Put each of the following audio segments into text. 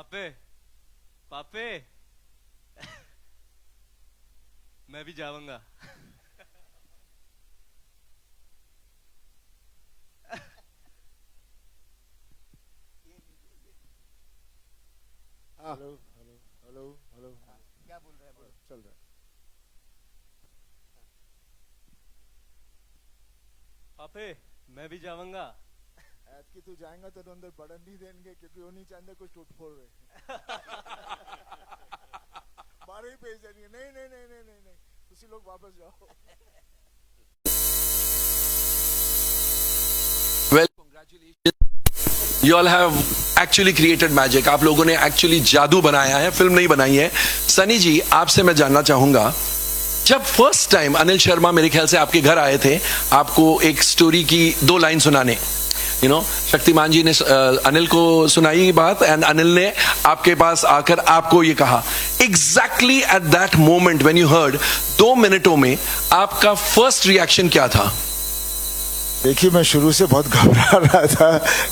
पापे पापे मैं भी जाऊंगा। Hello hello hello hello. क्या बोल रहे हैं बोलो। चल रहा है। पापे मैं भी जाऊंगा। ऐत की तू जाएगा तो अंदर बड़न नहीं देंगे क्योंकि वो नीचे अंदर कुछ टूट फोड़ रहे बारह ही पेज देंगे। नहीं नहीं नहीं नहीं नहीं नहीं उसी लोग वापस जाओ। Well, congratulations. You all have actually created magic. आप लोगों ने एक्चुअली जादू बनाया है, फिल्म नहीं बनाई है। सनी जी, आपसे मैं जानना चाहूंगा, जब फर्स्ट टाइम अनिल शर्मा मेरे ख्याल से आपके घर आए थे आपको एक स्टोरी की 2 लाइन सुनाने, शक्तिमान जी ने अनिल को सुनाई बात एंड अनिल ने आपके पास आकर आपको ये कहा, exactly at that moment when you heard, 2 मिनटों में आपका फर्स्ट रिएक्शन क्या था? देखिए, मैं शुरू से बहुत घबरा रहा था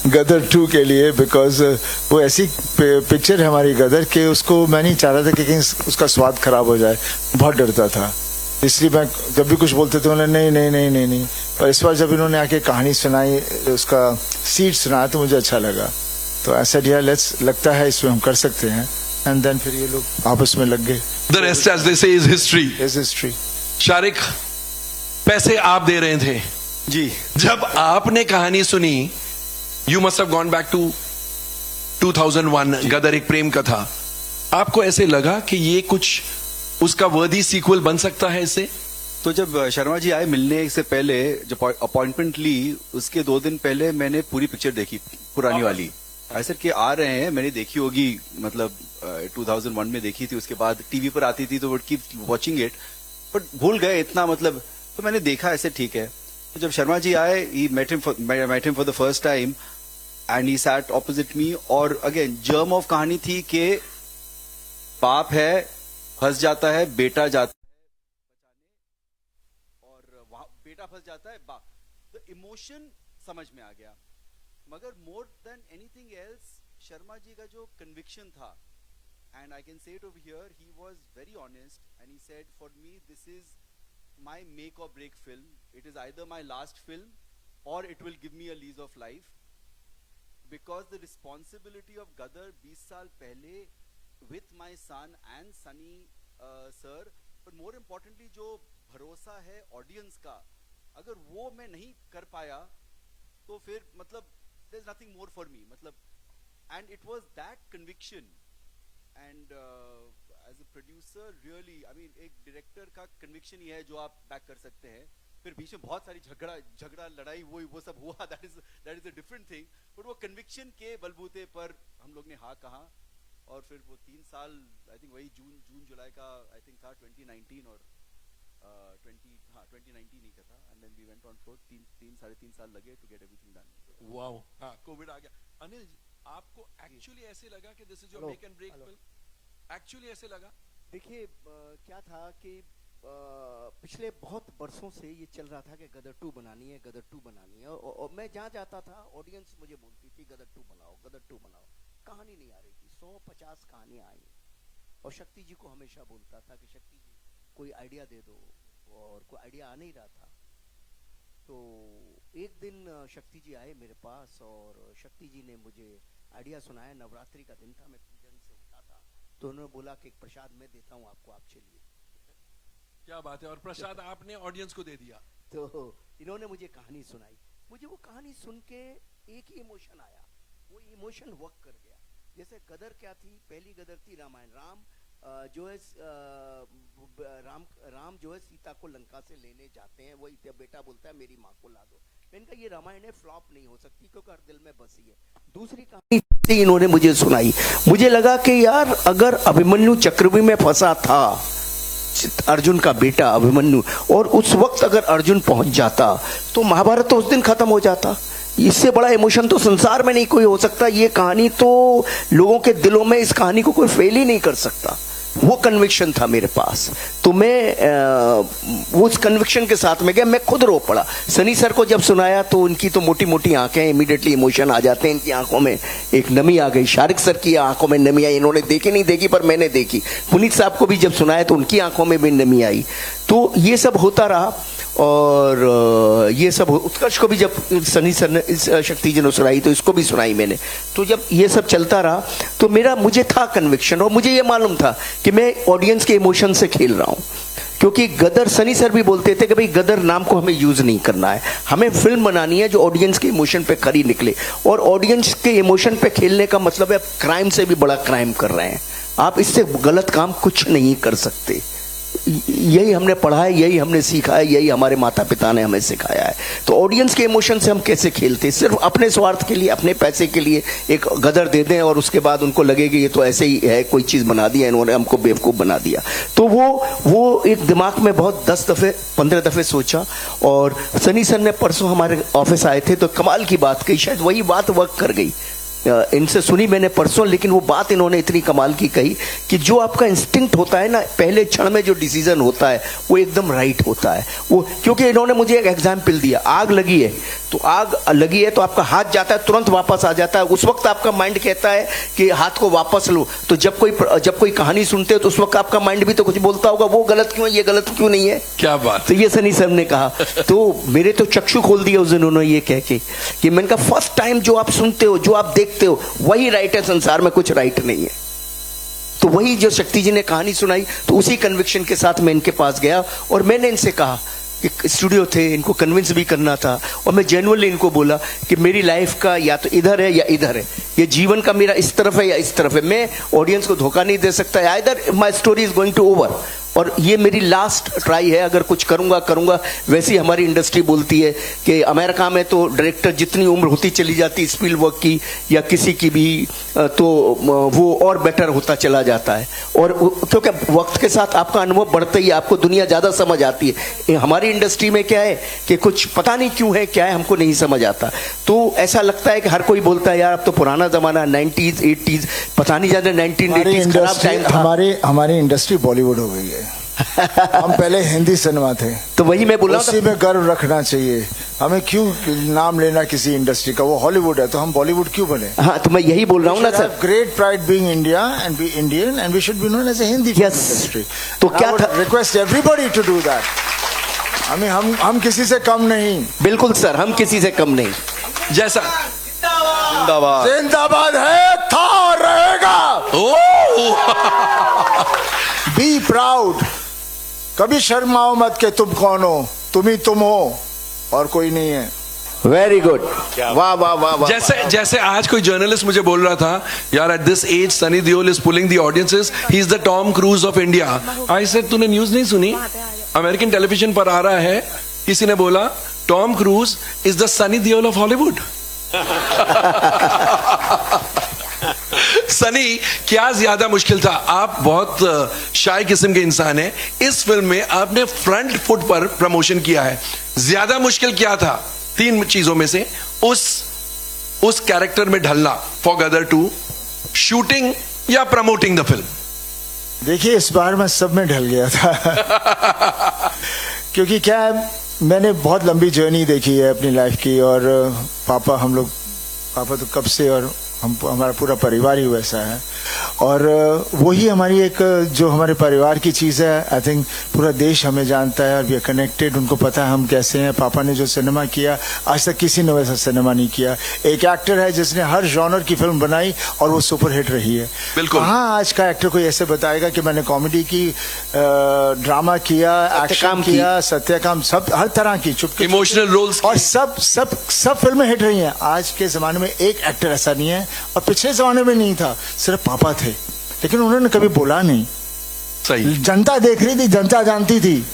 गदर 2 के लिए, बिकॉज वो ऐसी पिक्चर है हमारी गदर के, उसको मैं नहीं चाह रहा था कि कहीं उसका स्वाद खराब हो जाए। बहुत डरता था, इसलिए मैं जब भी कुछ बोलते थे उन्होंने नहीं नहीं नहीं नहीं नहीं। और इस बार जब इन्होंने आके कहानी सुनाई, उसका सीड सुनाया, तो मुझे अच्छा लगा। तो ऐसा दिया लेट्स, लगता है इसमें हम कर सकते हैं। एंड देन फिर ये लोग आपस में लग गए। The rest, as they say, is history. Is history. Shariq, पैसे आप दे रहे थे जी। जब आपने कहानी सुनी, you must have gone back to 2001, Gadar Ek Prem कथा। आपको ऐसे लगा कि ये कुछ उसका वर्दी सीक्वल बन सकता है इससे? तो जब शर्मा जी आए मिलने से पहले, जब अपॉइंटमेंट ली, उसके 2 दिन पहले मैंने पूरी पिक्चर देखी, पुरानी वाली। ऐसे कि आ रहे हैं, मैंने देखी होगी, मतलब 2001 में देखी थी, उसके बाद टीवी पर आती थी तो would keep watching it, but भूल गए इतना, मतलब। तो मैंने देखा ऐसे, ठीक है। तो जब शर्मा जी आए, I met him for the first time and he sat opposite me, और अगेन जर्म ऑफ कहानी थी कि बाप है, फंस जाता है, बेटा जाता है बचाने, और वहां बेटा फंस जाता है, बाप। तो इमोशन समझ में आ गया, मगर more than anything else Sharma ji का जो कन्विक्शन था, and I can say it over here, he was very honest and he said, for me this is my make or break film. It is either my last film or it will give me a lease of life, because the responsibility of Gadar 20 साल पहले with my son and Sunny sir, but more importantly जो भरोसा है audience का, अगर वो मैं नहीं कर पाया तो फिर मतलब there is nothing more for me, मतलब, and it was that conviction and as a producer really, I mean, एक डायरेक्टर का कन्विक्शन ही है जो आप बैक कर सकते हैं। फिर बीच में बहुत सारी झगड़ा लड़ाई वो सब हुआ, that is a different thing, but वो कन्विक्शन के बलबूते पर हम लोग ने हाँ कहा, और फिर वो 3 साल, आई थिंक वही जून जुलाई का आई थिंक था 2019, और 2019 ही का था, and then we went on for 3.5 साल लगे to get everything done. Wow, हाँ, कोविड आ गया। अनिल, आपको एक्चुअली ऐसे लगा कि this is your make and break film? Actually ऐसे लगा? देखिए, क्या था कि पिछले बहुत बरसों से ये चल रहा था कि गदर 2 बनानी है, गदर 2 बनानी है, और मैं जहाँ जाता था ऑडियंस मुझे बोलती थी गदर 2 बनाओ, गदर 2 बनाओ। कहानी नहीं आ रही थी, 150 कहानियाँ आई, और शक्ति जी को हमेशा बोलता था कि शक्ति जी कोई आइडिया दे दो, और कोई आइडिया आ नहीं रहा था। तो एक दिन शक्ति जी आए मेरे पास, और शक्ति जी ने मुझे आइडिया सुनाया। नवरात्रि का दिन था, मैं पूजन से उठा था, तो उन्होंने बोला कि एक प्रसाद मैं देता हूँ आपको, आप चलिए। क्या बात है, और प्रसाद आपने ऑडियंस को दे दिया? तो इन्होंने मुझे कहानी सुनाई, मुझे वो कहानी सुन के एक ही इमोशन आया, वो इमोशन वर्क कर गया। जैसे गदर क्या थी, पहली गदर थी रामायण। राम जो है राम जो है सीता को लंका से लेने जाते हैं, वो बेटा बोलता है मेरी माँ को ला दो। मैंने कहा ये रामायण है, फ्लॉप नहीं हो सकती क्योंकि हर दिल में बसी है। दूसरी कहानी इन्होंने मुझे सुनाई, मुझे लगा कि यार अगर अभिमन्यु चक्रव्यूह में फंसा था, अर्जुन का बेटा अभिमन्यु, और उस वक्त अगर अर्जुन पहुंच जाता तो महाभारत तो उस दिन खत्म हो जाता। इससे बड़ा इमोशन तो संसार में नहीं कोई हो सकता। ये कहानी तो लोगों के दिलों में, इस कहानी को कोई फेल ही नहीं कर सकता। वो कन्विक्शन था मेरे पास, तो मैं उस कन्विक्शन के साथ में गया, मैं खुद रो पड़ा। सनी सर को जब सुनाया तो उनकी तो मोटी मोटी आंखें, इमीडिएटली इमोशन आ जाते हैं इनकी आंखों में, एक नमी आ गई। शारिक सर की आंखों में नमी आई, इन्होंने देखी नहीं देखी पर मैंने देखी। पुनीत साहब को भी जब सुनाया तो उनकी आंखों में भी नमी आई। तो ये सब होता रहा, और ये सब उत्कर्ष को भी जब सनी सर ने शक्ति जी ने सुनाई तो इसको भी सुनाई मैंने। तो जब ये सब चलता रहा तो मुझे था कन्विक्शन, और मुझे ये मालूम था कि मैं ऑडियंस के इमोशन से खेल रहा हूँ। क्योंकि गदर, सनी सर भी बोलते थे कि भाई गदर नाम को हमें यूज नहीं करना है, हमें फिल्म बनानी है जो ऑडियंस के इमोशन पे खरी निकले। और ऑडियंस के इमोशन पे खेलने का मतलब है क्राइम से भी बड़ा क्राइम कर रहे हैं आप, इससे गलत काम कुछ नहीं कर सकते। यही हमने पढ़ा है, यही हमने सीखा है, यही हमारे माता पिता ने हमें सिखाया है। तो ऑडियंस के इमोशन से हम कैसे खेलते हैं? सिर्फ अपने स्वार्थ के लिए, अपने पैसे के लिए एक गदर दे दें और उसके बाद उनको लगे कि ये तो ऐसे ही है, कोई चीज़ बना दिया इन्होंने, हमको बेवकूफ़ बना दिया। तो वो एक दिमाग में बहुत 10 दफ़े 15 दफ़े सोचा। और सनी सर ने परसों हमारे ऑफिस आए थे तो कमाल की बात कही, शायद वही बात वर्क कर गई। इनसे सुनी मैंने परसों, लेकिन वो बात इन्होंने इतनी कमाल की कही कि जो आपका इंस्टिंक्ट होता है ना, पहले क्षण में जो डिसीजन होता है वो एकदम राइट होता है। वो क्योंकि इन्होंने मुझे एक एग्जाम्पल दिया, आग लगी है तो आग लगी है तो आपका हाथ जाता है, तुरंत वापस आ जाता है। उस वक्त आपका माइंड कहता है कि हाथ को वापस लो। तो जब कोई कहानी सुनते हो तो उस वक्त आपका माइंड भी तो कुछ बोलता होगा, वो गलत क्यों है, ये गलत क्यों नहीं है। क्या बात। तो ये सनी सर ने कहा, तो मेरे तो चक्षु खोल दिया उस दिन उन्होंने ये कह के कि मैंने कहा फर्स्ट टाइम जो आप सुनते हो, जो आप देखते हो, वही राइट है, संसार में कुछ राइट नहीं है। तो वही जो शक्ति जी ने कहानी सुनाई, तो उसी कन्विक्शन के साथ मैं इनके पास गया और मैंने इनसे कहा कि स्टूडियो थे, इनको कन्विंस भी करना था, और मैं जेन्युइनली इनको बोला कि मेरी लाइफ का या तो इधर है या इधर है, ये जीवन का मेरा इस तरफ है या इस तरफ है। मैं ऑडियंस को धोखा नहीं दे सकता, either my story is going to over, और ये मेरी लास्ट ट्राई है, अगर कुछ करूंगा। वैसे ही हमारी इंडस्ट्री बोलती है कि अमेरिका में तो डायरेक्टर जितनी उम्र होती चली जाती स्पीलबर्ग की या किसी की भी, तो वो और बेटर होता चला जाता है। और क्योंकि वक्त के साथ आपका अनुभव बढ़ता ही है, आपको दुनिया ज़्यादा समझ आती है। हमारी इंडस्ट्री में क्या है कि कुछ पता नहीं क्यों है, क्या है हमको नहीं समझ आता। तो ऐसा लगता है कि हर कोई बोलता है यार अब तो पुराना ज़माना 90s 80s, पता नहीं ज़्यादा 1980s खराब टाइम था। हमारी इंडस्ट्री बॉलीवुड हो गई है। हम पहले हिंदी सिनेमा थे, तो वही मैं बोल रहा उसी में गर्व रखना चाहिए हमें। क्यों नाम लेना किसी इंडस्ट्री का, वो हॉलीवुड है तो हम बॉलीवुड क्यों बने? हाँ, तो मैं यही बोल रहा हूँ ना sir, great pride being India and be Indian and we should be known as a Hindi industry. तो क्या था, request everybody to do that. हमें हम किसी से कम नहीं। बिल्कुल सर, हम किसी से कम नहीं। जैसा जिंदाबाद है, था और रहेगा। बी प्राउड, कभी शर्माओ मत के तुम कौन हो, तुम ही तुम हो और कोई नहीं है। वेरी गुड, वाह वाह वाह वाह। जैसे आज कोई जर्नलिस्ट मुझे बोल रहा था, यार at this age Sunny Deol is pulling the audiences, he is the Tom Cruise of India. I said तूने न्यूज नहीं सुनी, अमेरिकन टेलीविजन पर आ रहा है, किसी ने बोला Tom cruise is the Sunny Deol of Hollywood. Sunny, क्या ज्यादा मुश्किल था? आप बहुत शाय किस्म के इंसान हैं, इस फिल्म में आपने फ्रंट फुट पर प्रमोशन किया है, ज्यादा मुश्किल क्या था 3 चीजों में से? उस कैरेक्टर में ढलना फॉर गदर 2, शूटिंग या प्रमोटिंग द फिल्म? देखिए, इस बार मैं सब में ढल गया था। क्योंकि क्या है, मैंने बहुत लंबी जर्नी देखी है अपनी लाइफ की, और पापा तो कब से, और हमारा पूरा परिवार ही वैसा है, और वही हमारी एक जो हमारे परिवार की चीज़ है। आई थिंक पूरा देश हमें जानता है और वी आर कनेक्टेड, उनको पता है हम कैसे हैं। पापा ने जो सिनेमा किया, आज तक किसी ने वैसा सिनेमा नहीं किया। एक एक्टर है जिसने हर जॉनर की फिल्म बनाई और वो सुपर हिट रही है। बिल्कुल। हाँ, आज का एक्टर कोई ऐसे बताएगा कि मैंने कॉमेडी की, ड्रामा किया, एक्शन किया, सत्यकाम, सब हर तरह की, चुपके इमोशनल रोल्स, और सब फिल्में हिट रही हैं। आज के जमाने में एक एक्टर ऐसा नहीं है, और पिछले जमाने में नहीं था, सिर्फ पापा थे, लेकिन उन्होंने कभी बोला नहीं। सही। जनता देख रही थी, जनता जानती थी,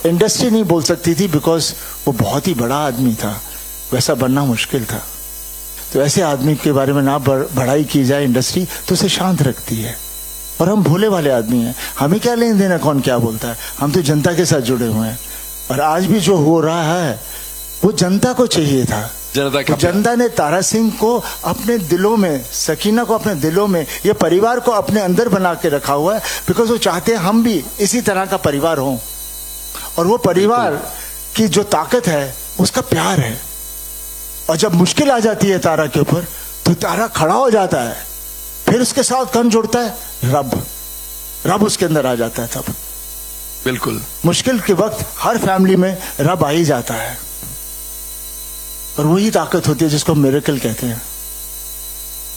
इंडस्ट्री नहीं बोल सकती थी, बिकॉज वो बहुत ही बड़ा आदमी था, वैसा बनना मुश्किल था। तो ऐसे आदमी के बारे में ना बढ़ाई की जाए इंडस्ट्री, तो उसे शांत रखती है। और हम भोले वाले आदमी हैं, हमें क्या लेन देना कौन क्या बोलता है, हम तो जनता के साथ जुड़े हुए हैं। और आज भी जो हो रहा है वो जनता को चाहिए था। जनता तो का जनता ने तारा सिंह को अपने दिलों में, सकीना को अपने दिलों में, ये परिवार को अपने अंदर बना के रखा हुआ है, बिकॉज वो चाहते हैं हम भी इसी तरह का परिवार हों। और वो परिवार की जो ताकत है उसका प्यार है। और जब मुश्किल आ जाती है तारा के ऊपर, तो तारा खड़ा हो जाता है, फिर उसके साथ कौन जुड़ता है? रब उसके अंदर आ जाता है। तब बिल्कुल मुश्किल के वक्त हर फैमिली में रब आ ही जाता है, और वही ताकत होती है जिसको मिरेकल कहते हैं।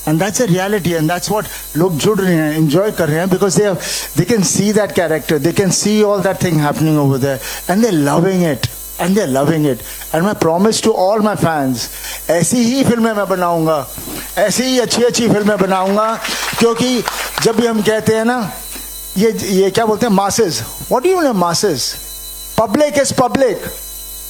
And that's a reality, and that's what लोग जुड़ रहे हैं, एंजॉय कर रहे हैं, because they can see that character, they can see all that thing happening over there, and they loving it, and they loving it. And मैं promise to all my fans, ऐसी ही फिल्में मैं बनाऊंगा, ऐसी ही अच्छी फिल्में बनाऊंगा। क्योंकि जब भी हम कहते हैं ना, ये क्या बोलते हैं, masses, what do you mean masses? Public is public,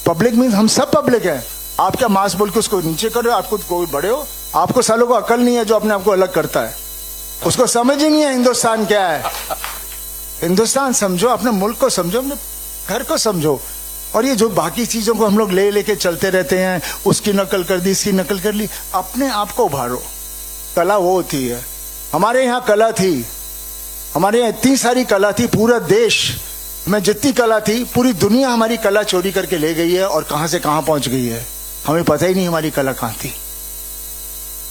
public means हम सब पब्लिक हैं। आप क्या मास बोल के उसको नीचे कर रहे हो? आपको कोई बड़े हो? आपको सालों को अकल नहीं है जो अपने आप को अलग करता है, उसको समझ ही नहीं है हिंदुस्तान क्या है। हिंदुस्तान समझो, अपने मुल्क को समझो, अपने घर को समझो। और ये जो बाकी चीजों को हम लोग लेके चलते रहते हैं, उसकी नकल कर दी, इसकी नकल कर ली, अपने आप को उभारो। कला वो होती है। हमारे यहाँ कला थी, हमारे यहाँ इतनी सारी कला थी, पूरा देश में जितनी कला थी, पूरी दुनिया हमारी कला चोरी करके ले गई है, और कहां से कहां पहुंच गई है हमें पता ही नहीं हमारी कला कहां थी।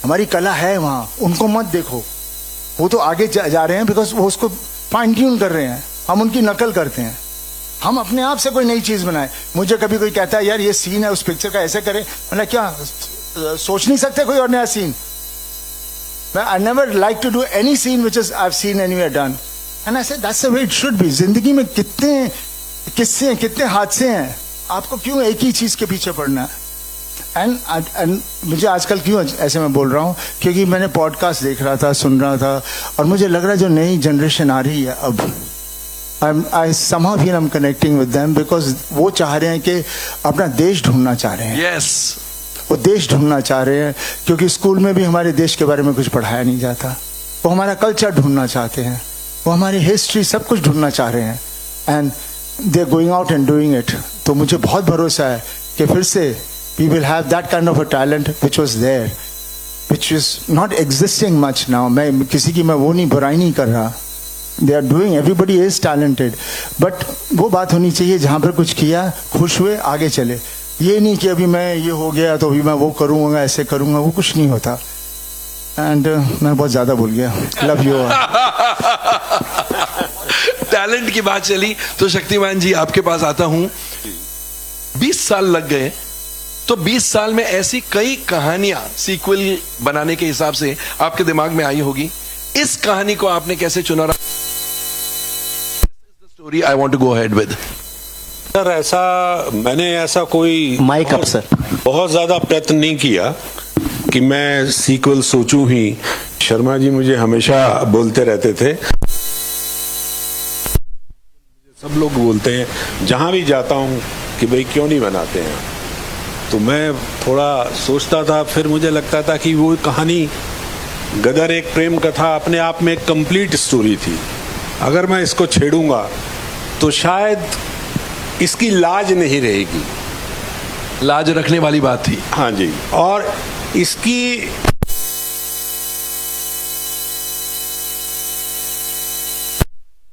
हमारी कला है वहां, उनको मत देखो, वो तो आगे जा रहे हैं, बिकॉज वो उसको फाइन ट्यून कर रहे हैं, हम उनकी नकल करते हैं। हम अपने आप से कोई नई चीज बनाए। मुझे कभी कोई कहता है यार ये सीन है उस पिक्चर का, ऐसे करें, मतलब क्या सोच नहीं सकते कोई और नया scene? I never like to do any scene which is I've seen anywhere done, and I said that's the way it should be. जिंदगी में कितने किस्से हैं, कितने हादसे हैं, आपको क्यों एक ही चीज के पीछे पड़ना है? एंड मुझे आजकल क्यों ऐसे मैं बोल रहा हूँ, क्योंकि मैंने पॉडकास्ट देख रहा था, सुन रहा था, और मुझे लग रहा है जो नई जनरेशन आ रही है अब, I somehow feel I'm connecting with them, because वो चाह रहे हैं कि अपना देश ढूंढना चाह रहे हैं। यस, वो देश ढूंढना चाह रहे हैं, क्योंकि स्कूल में भी हमारे देश के बारे में कुछ पढ़ाया नहीं जाता। वो हमारा कल्चर ढूंढना चाहते हैं, वो हमारी हिस्ट्री, सब कुछ ढूंढना चाह रहे हैं, and they are going out and doing it. तो मुझे बहुत भरोसा है कि फिर से we will have that kind of a talent which was there, which is not existing much now. मैं किसी की, मैं वो नहीं, बुराई नहीं कर रहा, they are doing, everybody is talented, but वो बात होनी चाहिए जहां पर कुछ किया, खुश हुए, आगे चले। ये नहीं कि अभी मैं ये हो गया तो अभी मैं वो करूंगा, ऐसे करूंगा, वो कुछ नहीं होता। एंड मैं बहुत ज्यादा भूल गया। Love you. टैलेंट की बात चली तो शक्तिमान जी आपके पास आता हूं। 20 साल लग गए, तो 20 साल में ऐसी कई कहानियां सीक्वल बनाने के हिसाब से आपके दिमाग में आई होगी। इस कहानी को आपने कैसे चुना? Story I want to go ahead with. Sir मैंने ऐसा कोई माइक अप सर, बहुत ज्यादा प्रयत्न नहीं किया कि मैं सीक्वल सोचूं ही। शर्मा जी मुझे हमेशा बोलते रहते थे, सब लोग बोलते हैं जहां भी जाता हूं कि भाई क्यों नहीं बनाते हैं। तो मैं थोड़ा सोचता था, फिर मुझे लगता था कि वो कहानी गदर एक प्रेम कथा अपने आप में एक कंप्लीट स्टोरी थी। अगर मैं इसको छेड़ूंगा तो शायद इसकी लाज नहीं रहेगी। लाज रखने वाली बात थी। हाँ जी, और इसकी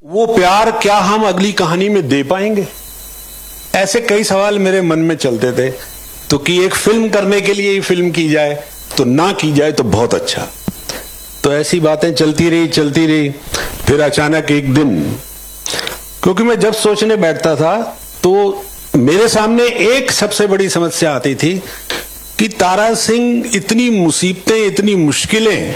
वो प्यार क्या हम अगली कहानी में दे पाएंगे? ऐसे कई सवाल मेरे मन में चलते थे। तो कि एक फिल्म करने के लिए ही फिल्म की जाए, तो ना की जाए तो बहुत अच्छा। तो ऐसी बातें चलती रही। फिर अचानक एक दिन, क्योंकि मैं जब सोचने बैठता था तो मेरे सामने एक सबसे बड़ी समस्या आती थी कि तारा सिंह इतनी मुसीबतें, इतनी मुश्किलें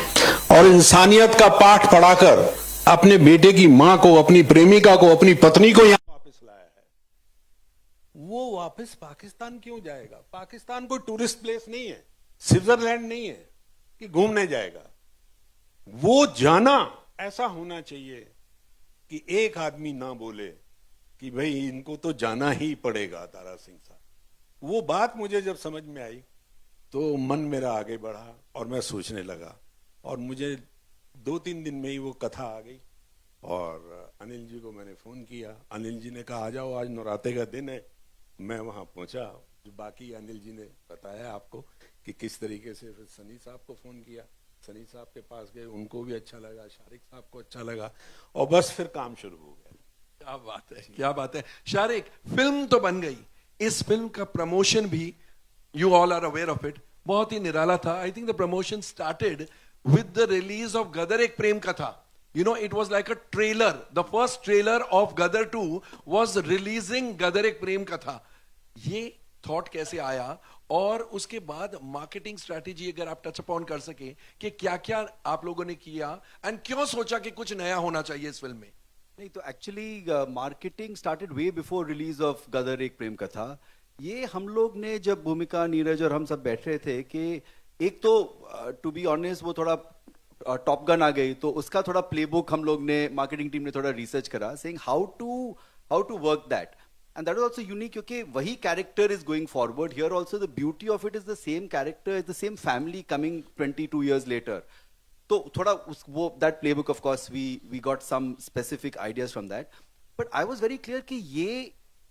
और इंसानियत का पाठ पढ़ाकर अपने बेटे की मां को, अपनी प्रेमिका को, अपनी पत्नी को यहां वापस लाया है। वो वापस पाकिस्तान क्यों जाएगा? पाकिस्तान कोई टूरिस्ट प्लेस नहीं है, स्विट्जरलैंड नहीं है कि घूमने जाएगा। वो जाना ऐसा होना चाहिए कि एक आदमी ना बोले कि भाई इनको तो जाना ही पड़ेगा तारा सिंह साहब। वो बात मुझे जब समझ में आई तो मन मेरा आगे बढ़ा और मैं सोचने लगा, और मुझे 2-3 दिन में ही वो कथा आ गई। और अनिल जी को मैंने फोन किया, अनिल जी ने कहा आ जाओ, आज नवरात्रे का दिन है। मैं वहां पहुंचा, बाकी अनिल जी ने बताया आपको कि किस तरीके से फिर सनी साहब को फोन किया, सनी साहब के पास गए, उनको भी अच्छा लगा, शारिक साहब को अच्छा लगा, और बस फिर काम शुरू हो गया। क्या बात है, क्या बात है। शारिक, फिल्म तो बन गई, इस फिल्म का प्रमोशन भी, you all are aware of it, बहुत ही निराला था। I think the promotion started with the release of Gadar Ek Prem कथा। You know, it was like a trailer. The first trailer of Gadar 2 was releasing Gadar Ek Prem Katha. ये thought कैसे आया, और उसके बाद मार्केटिंग स्ट्रेटेजी अगर आप टच अपॉन कर सके कि क्या क्या आप लोगों ने किया, एंड क्यों सोचा कि कुछ नया होना चाहिए इस फिल्म में? नहीं तो actually marketing started way before release of Gadar Ek Prem कथा। ये हम लोग ने जब भूमिका, नीरज और हम सब बैठ रहे थे कि एक तो टू बी ऑनेस्ट वो थोड़ा टॉप गन आ गई, तो उसका थोड़ा प्लेबुक हम लोग ने, मार्केटिंग टीम ने थोड़ा रिसर्च करा, saying how to work that, and that was also unique क्योंकि वही character is going forward here also. The beauty of it is the same character, is the same family coming 22 years later. तो थोड़ा वो that playbook of course we got some specific ideas from that, but I was very clear कि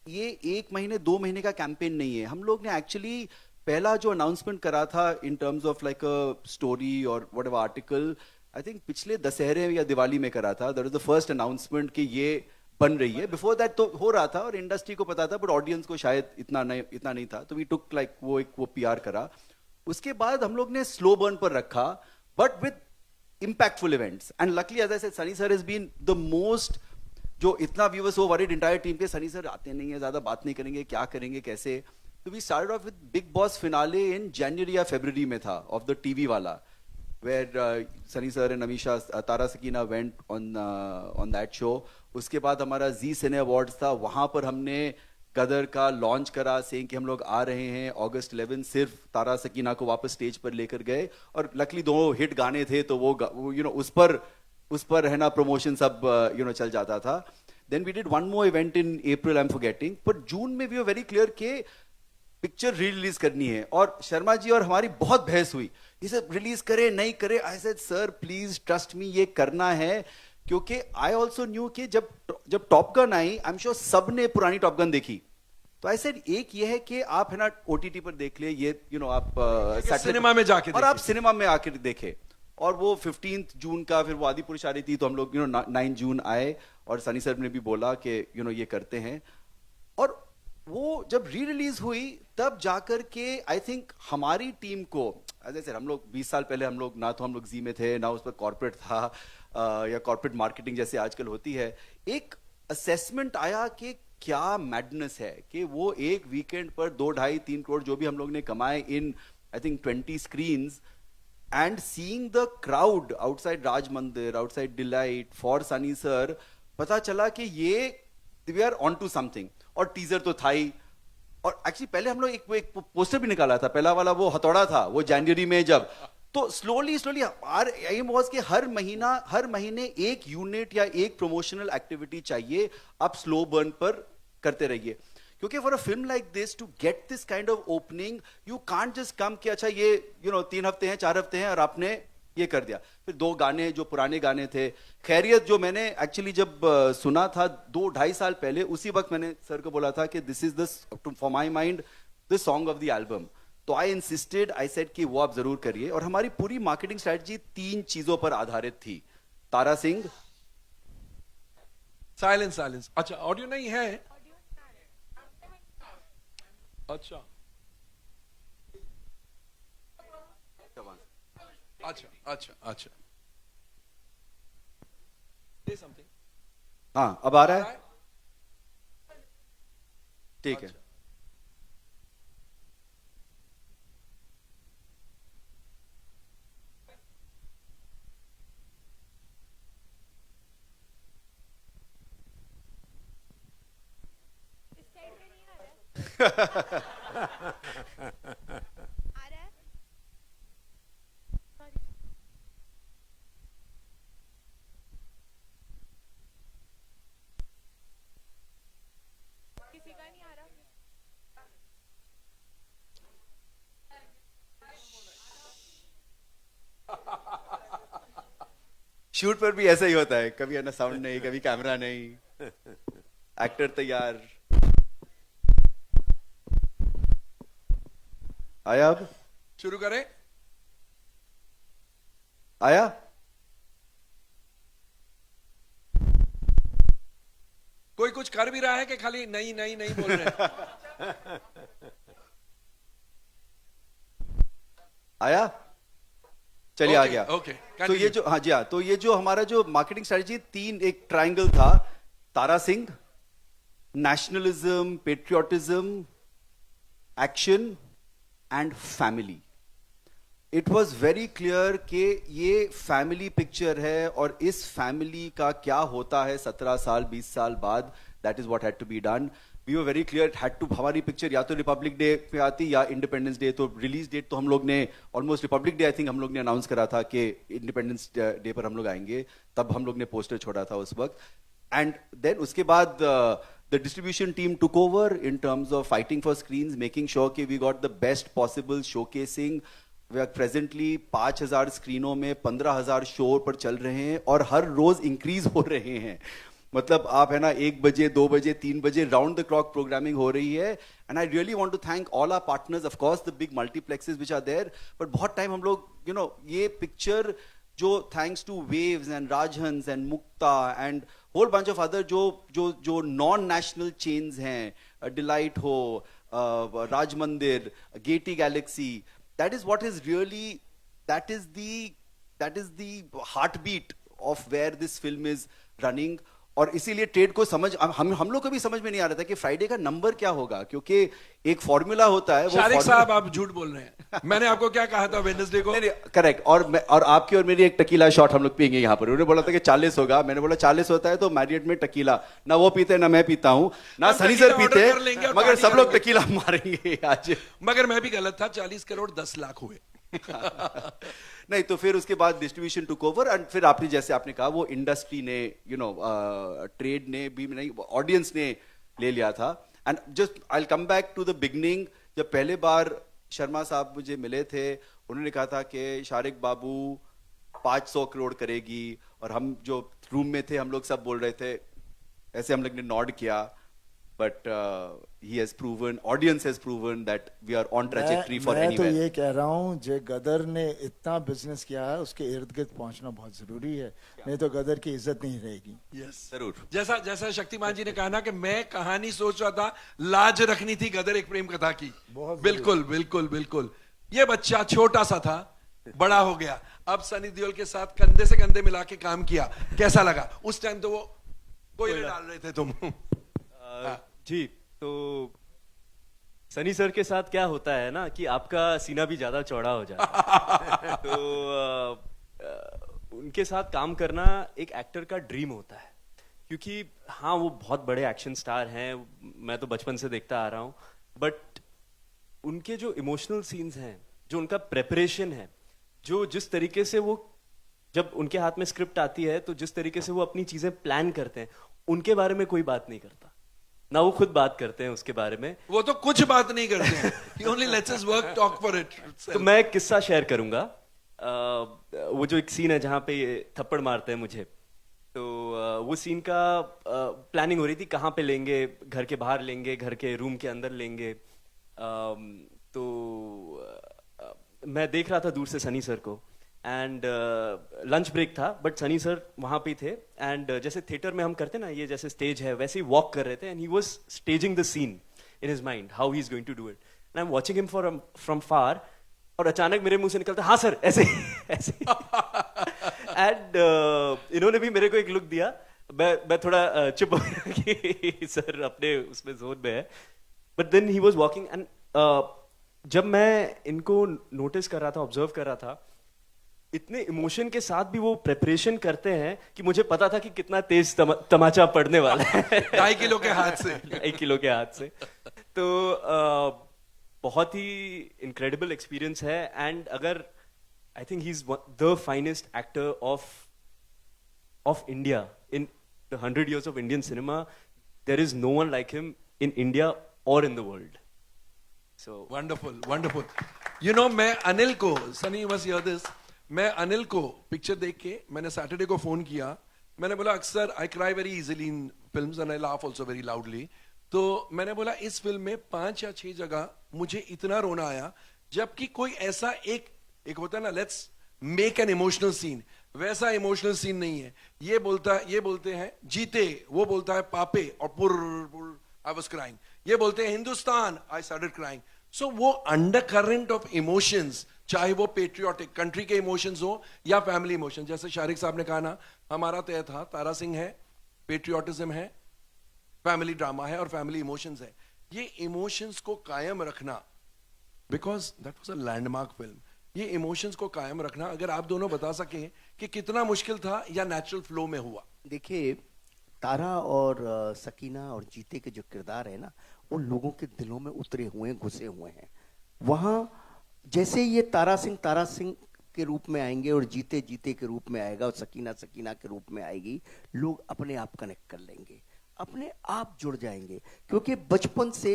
ये 1 महीने 2 महीने का campaign नहीं है। हम लोग ने एक्चुअली पहला जो अनाउंसमेंट करा था in terms of like a story और व्हाटएवर आर्टिकल, आई थिंक पिछले दशहरे या दिवाली में करा था। That was the first announcement कि ये बन रही है। बिफोर दैट तो हो रहा था और इंडस्ट्री को पता था, बट ऑडियंस को शायद इतना नहीं था, तो वी टुक लाइक वो पीआर करा। उसके बाद हम लोग ने स्लो बर्न पर रखा, but with impactful events, and luckily as I said, Sunny sir has been the most, जो इतना व्यूअर्स हो वरीड इंटायर टीम के, सनी सर आते नहीं है, ज्यादा बात नहीं करेंगे, क्या करेंगे कैसे। तो we started off with Bigg Boss finale in जनवरी या फरवरी में था, ऑफ द टीवी वाला, where Sunny sir and Amisha, Tara Sakina went on that show. उसके बाद हमारा जी सिने अवार्ड्स था, वहां पर हमने गदर का लॉन्च करा, सेइंग कि हम लोग आ रहे हैं August 11, सिर्फ तारा सकीना को वापस स्टेज पर लेकर गए, और लकली 2 हिट गाने थे, तो वो यू नो उस पर है ना प्रमोशन सब यू नो चल जाता था। Then we did one more event in April, I am forgetting, but June में वी वर वेरी क्लियर कि पिक्चर री रिलीज करनी है। और शर्मा जी और हमारी बहुत बहस हुई, ये सब रिलीज करे नहीं करे। I said sir please trust me, ये करना है, क्योंकि आई ऑल्सो न्यू कि जब top gun I, I am sure सब ने पुरानी टॉप गन देखी। तो आई सेड एक ये है कि आप है ना ओटीटी पर देख ले, ये यू नो आप सिनेमा में जाके और आप सिनेमा में आकर देखे। और वो 15 जून का, फिर वो आदि पुरुष आ रही थी, तो हम लोग यू नो 9 जून आए, और सनी सर ने भी बोला कि यू नो ये करते हैं। और वो जब री रिलीज हुई तब जाकर के आई थिंक हमारी टीम को, जैसे हम लोग 20 साल पहले हम लोग ना तो हम लोग जी में थे, ना उस पर कॉर्पोरेट था या कॉर्पोरेट मार्केटिंग जैसे आजकल होती है, एक असेसमेंट आया कि क्या मैडनेस है कि वो एक वीकेंड पर 2-2.5-3 करोड़ जो भी हम लोग ने कमाए in I think 20 screens, and seeing the crowd outside Raj Mandir, outside Delite for Sunny sir, पता चला कि ये we are on to something. और टीजर तो था ही, और एक्चुअली पहले हम लोग एक पोस्टर भी निकाला था, पहला वाला वो हथौड़ा था, वो जनवरी में जब, तो स्लोली आर एम वाज कि हर महीने एक यूनिट या एक प्रमोशनल एक्टिविटी चाहिए, आप स्लो बर्न पर करते रहिए। क्योंकि for a film like this to get this kind of opening, you can't just come कि अच्छा ये यू नो 3 हफ्ते हैं 4 हफ्ते हैं और आपने ये कर दिया। फिर 2 गाने जो पुराने गाने थे, खैरियत जो मैंने एक्चुअली जब सुना था 2-2.5 साल पहले, उसी वक्त मैंने सर को बोला था कि this is the for my mind the song of the album. तो आई इंसिस्टेड, आई सेड कि वो आप जरूर करिए। और हमारी पूरी मार्केटिंग स्ट्रेटजी 3 चीजों पर आधारित थी। तारा सिंह, साइलेंस। अच्छा, ऑडियो नहीं है? अच्छा Say something. हाँ अब आ रहा है, ठीक है। इस साइड में नहीं आ रहा आ रहा है, सॉरी। किसी का नहीं आ रहा। शूट पर भी ऐसा ही होता है, कभी है ना साउंड नहीं, कभी कैमरा नहीं, एक्टर तैयार। आया अब शुरू करें? आया? कोई कुछ कर भी रहा है कि खाली नहीं नहीं नहीं बोल रहे हैं? आया? चलिए आ Okay, गया। okay, तो ये continue. जो, हाँ जी हाँ, तो ये जो हमारा जो मार्केटिंग स्ट्रेटजी, तीन एक ट्रायंगल था, Tara Singh, nationalism, patriotism, action and family. It was very clear कि ये फैमिली पिक्चर है और इस फैमिली का क्या होता है 17 साल 20 साल बाद, that is what had to be done. We were very clear, had to, हमारी पिक्चर या तो रिपब्लिक डे पे आती या इंडिपेंडेंस डे। तो रिलीज डेट तो हम लोग ने almost Republic Day I think हम लोग ने अनाउंस करा था कि इंडिपेंडेंस डे पर हम लोग आएंगे, तब हम लोग ने पोस्टर छोड़ा था उस वक्त। एंड देन उसके बाद the distribution team took over in terms of fighting for screens, making sure कि we got the best possible showcasing. We are presently 5,000 स्क्रीनों में 15,000 शो पर चल रहे हैं और हर रोज इंक्रीज हो रहे हैं। मतलब आप है ना 1 बजे 2 बजे 3 बजे राउंड द क्लॉक प्रोग्रामिंग हो रही है। And I really want to thank all our partners, of course the big multiplexes which are there, but बहुत टाइम हम लोग ये पिक्चर जो thanks to Waves and Rajhans and Mukta and whole bunch of other जो non national chains हैं, Delite हो, Raj Mandir, Gaiety Galaxy, that is what is really, that is the heart beat of where this film is running. और इसीलिए trade को समझ, हम लोग को भी समझ में नहीं आ रहा था कि फ्राइडे का नंबर क्या होगा, क्योंकि एक फॉर्मूला होता है। शारिक साहब आप झूठ बोल रहे हैं। मैंने आपको क्या कहा था वेडनेसडे को? करेक्ट। और आपकी और मेरी एक टकीला शॉट हम लोग पियेंगे यहाँ पर। उन्होंने बोला था कि 40 होगा, मैंने बोला 40 होता है तो मैरियट में टकीला ना वो पीते ना मैं पीता हूँ ना हम सनी टकीला सर पीते, ऑर्डर कर लेंगे और मगर पार्टी सब लोग करेंगे। टकीला मारेंगे आज। मगर मैं भी गलत था, 40 करोड़ 10 लाख हुए। नहीं तो फिर उसके बाद डिस्ट्रीब्यूशन टुक ओवर एंड फिर आपने जैसे आपने कहा वो इंडस्ट्री ने ट्रेड ने भी नहीं, ऑडियंस ने ले लिया था। And just I will come back to the beginning. जब पहले बार शर्मा साहब मुझे मिले थे, उन्होंने कहा था कि शारिक बाबू 500 करोड़ करेगी, और हम जो रूम में थे हम लोग सब बोल रहे थे, ऐसे हम लोग ने नॉड किया, but he has proven, audience has proven that we are on trajectory for मैं तो anywhere. ये कह रहा हूँ जे गदर ने इतना बिजनेस किया है उसके इर्द गिर्द पहुंचना बहुत जरूरी है, नहीं तो गदर की इज्जत नहीं रहेगी। यस जरूर। जैसा जैसा शक्तिमान जी ने कहा ना कि मैं कहानी सोच रहा था, लाज रखनी थी गदर एक प्रेम कथा की। बहुत बिल्कुल बिल्कुल बिल्कुल। ये बच्चा छोटा सा था, बड़ा हो गया, अब सनी देओल के साथ कंधे से कंधे मिला के काम किया, कैसा लगा? उस टाइम तो वो कोयले डाल रहे थे तुम। जी, तो सनी सर के साथ क्या होता है ना कि आपका सीना भी ज्यादा चौड़ा हो जाता है। तो उनके साथ काम करना एक एक्टर का ड्रीम होता है, क्योंकि हाँ वो बहुत बड़े एक्शन स्टार हैं, मैं तो बचपन से देखता आ रहा हूँ, बट उनके जो इमोशनल सीन्स हैं, जो उनका प्रेपरेशन है, जो जिस तरीके से वो जब उनके हाथ में स्क्रिप्ट आती है तो जिस तरीके से वो अपनी चीजें प्लान करते हैं, उनके बारे में कोई बात नहीं करता, ना वो खुद बात करते हैं उसके बारे में। वो तो कुछ बात नहीं करते हैं। He only lets us work, talk for it. तो मैं एक किस्सा शेयर करूंगा। वो जो एक सीन है जहाँ पे ये थप्पड़ मारते हैं मुझे, तो वो सीन का प्लानिंग हो रही थी, कहाँ पे लेंगे, घर के बाहर लेंगे, घर के रूम के अंदर लेंगे। तो मैं देख रहा था दूर से सनी सर को, एंड लंच ब्रेक था, बट सनी सर वहाँ पे थे, एंड जैसे थिएटर में हम करते ना, ये जैसे स्टेज है वैसे ही वॉक कर रहे थे, and he was staging the scene in his mind how he is going to do it, and I am watching him from far, और अचानक मेरे मुंह से निकलता हाँ सर, ऐसे ऐसे। एंड इन्होंने भी मेरे को एक लुक दिया, मैं थोड़ा चुप हो गया कि सर अपने उसमें जोन में है, but then he was walking, and जब मैं इनको नोटिस कर रहा था, ऑब्जर्व कर रहा था, इतने इमोशन के साथ भी वो प्रेपरेशन करते हैं कि मुझे पता था कि कितना तेज तमाचा पड़ने वाला है। 2.5 किलो के हाथ से। 1 किलो के हाथ से। तो बहुत ही इनक्रेडिबल एक्सपीरियंस है, एंड अगर I think he is the finest actor of India in the 100 years of Indian cinema. There is no one like him in India or in the world. So wonderful wonderful. You know मैं अनिल को, Sunny you must here this, मैं अनिल को picture देख के मैंने Saturday को phone किया, मैंने बोला अक्सर I cry very easily in films and I laugh also very loudly, तो मैंने बोला इस फिल्म में 5 या 6 जगह मुझे इतना रोना आया जबकि कोई ऐसा एक होता है ना, let's make an emotional scene, वैसा इमोशनल सीन नहीं है। ये बोलते हैं जीते, वो बोलता है पापे, और पुर आई वाज क्राइंग, ये बोलते हैं हिंदुस्तान, आई स्टार्टेड क्राइंग। सो वो अंडर करंट ऑफ इमोशंस, चाहे वो पेट्रियोटिक कंट्री के इमोशंस हो या फैमिली इमोशन, जैसे शारिक साहब ने कहा ना, हमारा तय था, तारा सिंह है, पेट्रियोटिज्म है, फैमिली ड्रामा है और फैमिली इमोशंस है। ये इमोशंस को कायम रखना, because that was a landmark film, ये इमोशंस को कायम रखना, अगर आप दोनों बता सकें कि कितना मुश्किल था या नेचुरल फ्लो में हुआ। देखिए, तारा और सकीना और जीते के जो किरदार है ना, वो लोगों के दिलों में उतरे हुए हैं, घुसे हुए हैं। वहाँ जैसे ये तारा सिंह के रूप में आएंगे और जीते के रूप में आएगा और सकीना के रूप में आएगी, लोग अपने आप कनेक्ट कर लेंगे, अपने आप जुड़ जाएंगे। क्योंकि बचपन से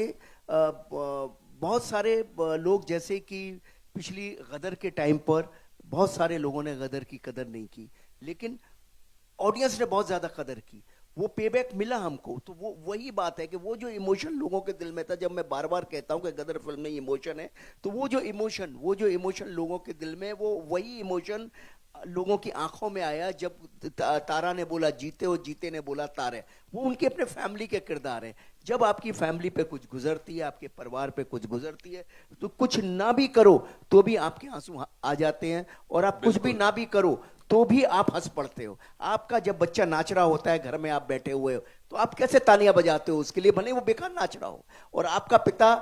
बहुत सारे लोग, जैसे कि पिछली गदर के टाइम पर बहुत सारे लोगों ने गदर की कदर नहीं की, लेकिन ऑडियंस ने बहुत ज्यादा कदर की, वो पेबैक मिला हमको। तो वो वही बात है कि वो जो इमोशन लोगों के दिल में था, जब मैं बार बार कहता हूं कि गदर फिल्म में इमोशन है, तो वो जो इमोशन लोगों के दिल में, वो वही इमोशन लोगों की आंखों में आया जब तारा ने बोला जीते और जीते ने बोला तारे। वो उनके अपने फैमिली के किरदार हैं। जब आपकी फैमिली पे कुछ गुजरती है, आपके परिवार पे कुछ गुजरती है, तो कुछ ना भी करो तो भी आपके आंसू आ जाते हैं, और आप कुछ भी ना भी करो तो भी आप हंस पड़ते हो। आपका जब बच्चा नाच रहा होता है, घर में आप बैठे हुए हो, तो आप कैसे तालियां बजाते हो उसके लिए, भले वो बेकार नाच रहा हो। और आपका पिता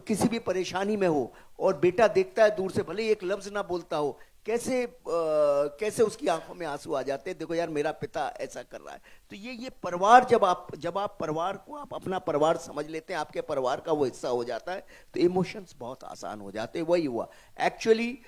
किसी भी परेशानी में हो और बेटा देखता है दूर से, भले एक लफ्ज ना बोलता हो, कैसे उसकी आंखों में आंसू आ जाते हैं, देखो यार मेरा पिता ऐसा कर रहा है। तो ये परिवार, जब आप परिवार को आप अपना परिवार समझ लेते हैं, आपके परिवार का वो हिस्सा हो जाता है, तो इमोशंस बहुत आसान हो जाते हैं। वही हुआ एक्चुअली।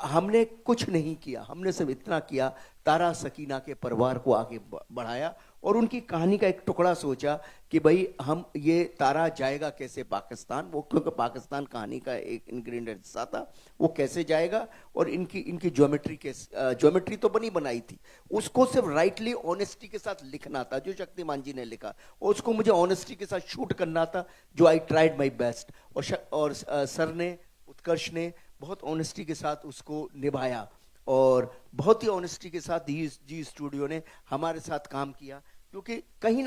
हमने कुछ नहीं किया, हमने सिर्फ इतना किया, तारा सकीना के परिवार को आगे बढ़ाया और उनकी कहानी का एक टुकड़ा सोचा कि भाई हम ये तारा जाएगा कैसे पाकिस्तान, वो क्योंकि पाकिस्तान कहानी का एक इंग्रेडिएंट हिस्सा था, वो कैसे जाएगा। और इनकी ज्योमेट्री तो बनाई थी, उसको सिर्फ राइटली ऑनेस्टी के साथ लिखना था, जो शक्तिमान जी ने लिखा, और उसको मुझे ऑनेस्टी के साथ शूट करना था, जो आई ट्राइड माई बेस्ट। और सर ने, उत्कर्ष ने बहुत ऑनेस्टी के साथ उसको निभाया, और बहुत ही ऑनेस्टी के साथ जी स्टूडियो ने हमारे साथ काम किया। क्योंकि कहीं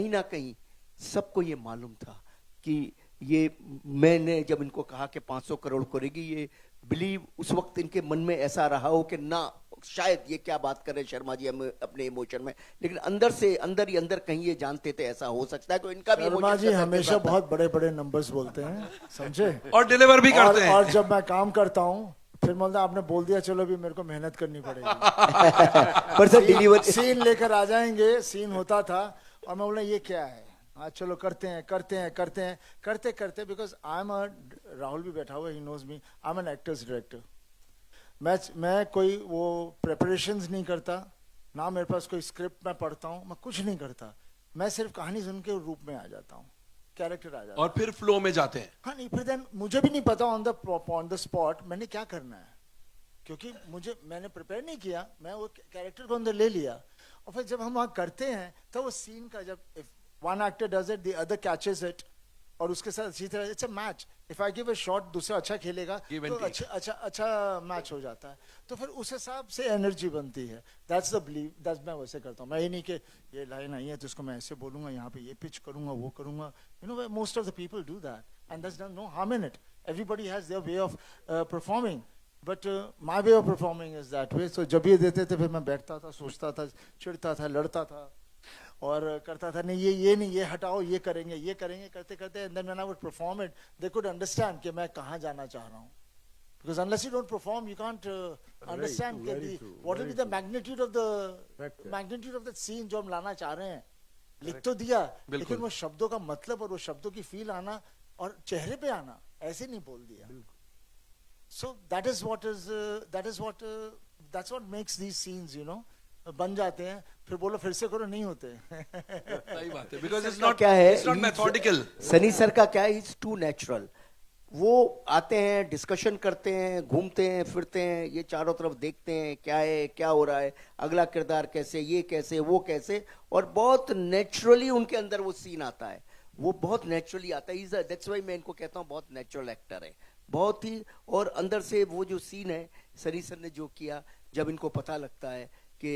ना कहीं सबको ये मालूम था कि ये, मैंने जब इनको कहा कि 500 करोड़ करेगी, ये बिलीव उस वक्त इनके मन में ऐसा रहा हो कि ना, शायद ये क्या बात कर रहे शर्मा जी हम अपने इमोशन में, लेकिन अंदर ही अंदर कहीं ये जानते थे ऐसा हो सकता है। तो इनका भी शर्मा जी हमेशा बहुत बड़े बड़े नंबर्स बोलते हैं, समझे, और डिलीवर भी करते हैं। और जब मैं काम करता हूँ फिर बोलता आपने बोल दिया, चलो अभी मेरे को मेहनत करनी पड़ेगी। पर सर डिलीवर सीन लेकर आ जाएंगे, सीन होता था और मैं बोला ये क्या है, हाँ चलो करते हैं, बिकॉज आई एम राहुल भी बैठा हुआ, he knows me, I am an actor's director. मैं कोई वो प्रिपरेशंस नहीं करता ना, मेरे पास कोई स्क्रिप्ट मैं पढ़ता हूँ, मैं कुछ नहीं करता, मैं सिर्फ कहानी सुन के रूप में आ जाता हूँ, कैरेक्टर आ जाता है और फिर फ्लो में जाते हैं। हाँ नहीं, फिर देन मुझे भी नहीं पता ऑन द स्पॉट मैंने क्या करना है, क्योंकि मैंने प्रिपेयर नहीं किया, मैं वो कैरेक्टर को अंदर ले लिया। और फिर जब हम वहाँ करते हैं तो वो सीन का, जब if one actor does it, the other catches it, और उसके साथ अच्छी तरह, it's a match. If I give a shot, दूसरा अच्छा खेलेगा तो अच्छा मैच हो जाता है। तो फिर उस हिसाब से एनर्जी बनती है। दैट्स द बिलीव, दैट्स, मैं वैसे करता हूँ। मैं ये नहीं कि ये लाइन आई है तो इसको मैं ऐसे बोलूंगा, यहाँ पे ये पिच करूंगा, वो करूंगा, you know, most of the people do that and that's no harm in it. Everybody has their way of performing, but my way of performing is that way. So जब ये देते थे फिर मैं बैठता था, सोचता था, चिढ़ता था, लड़ता था और करता था, नहीं ये नहीं, ये हटाओ, ये करेंगे, करते and then when I would perform it, they could understand कि मैं कहाँ जाना चाह रहा हूँ। Because unless you don't perform, you can't understand what will be the magnitude of the scene जो हम लाना चाह रहे हैं। लिख तो दिया, लेकिन वो शब्दों का मतलब और वो शब्दों की फील आना और चेहरे पे आना, ऐसे नहीं बोल दिया। So that's what makes these scenes, you know, बन जाते हैं। फिर बोलो फिर से करो, नहीं होते। सही बात है, because it's क्या है, it's not methodical। Sunny sir का क्या है, इट्स टू नेचुरल। वो आते हैं, डिस्कशन करते हैं, घूमते हैं, फिरते हैं, ये चारों तरफ देखते हैं क्या है, क्या हो रहा है, अगला किरदार कैसे, ये कैसे, वो कैसे, और बहुत नेचुरली उनके अंदर वो सीन आता है, वो बहुत नेचुरली आता है। दैट्स व्हाई मैं इनको कहता हूँ बहुत नेचुरल एक्टर है, बहुत ही। और अंदर से वो जो सीन है सनी सर ने जो किया, जब इनको पता लगता है कि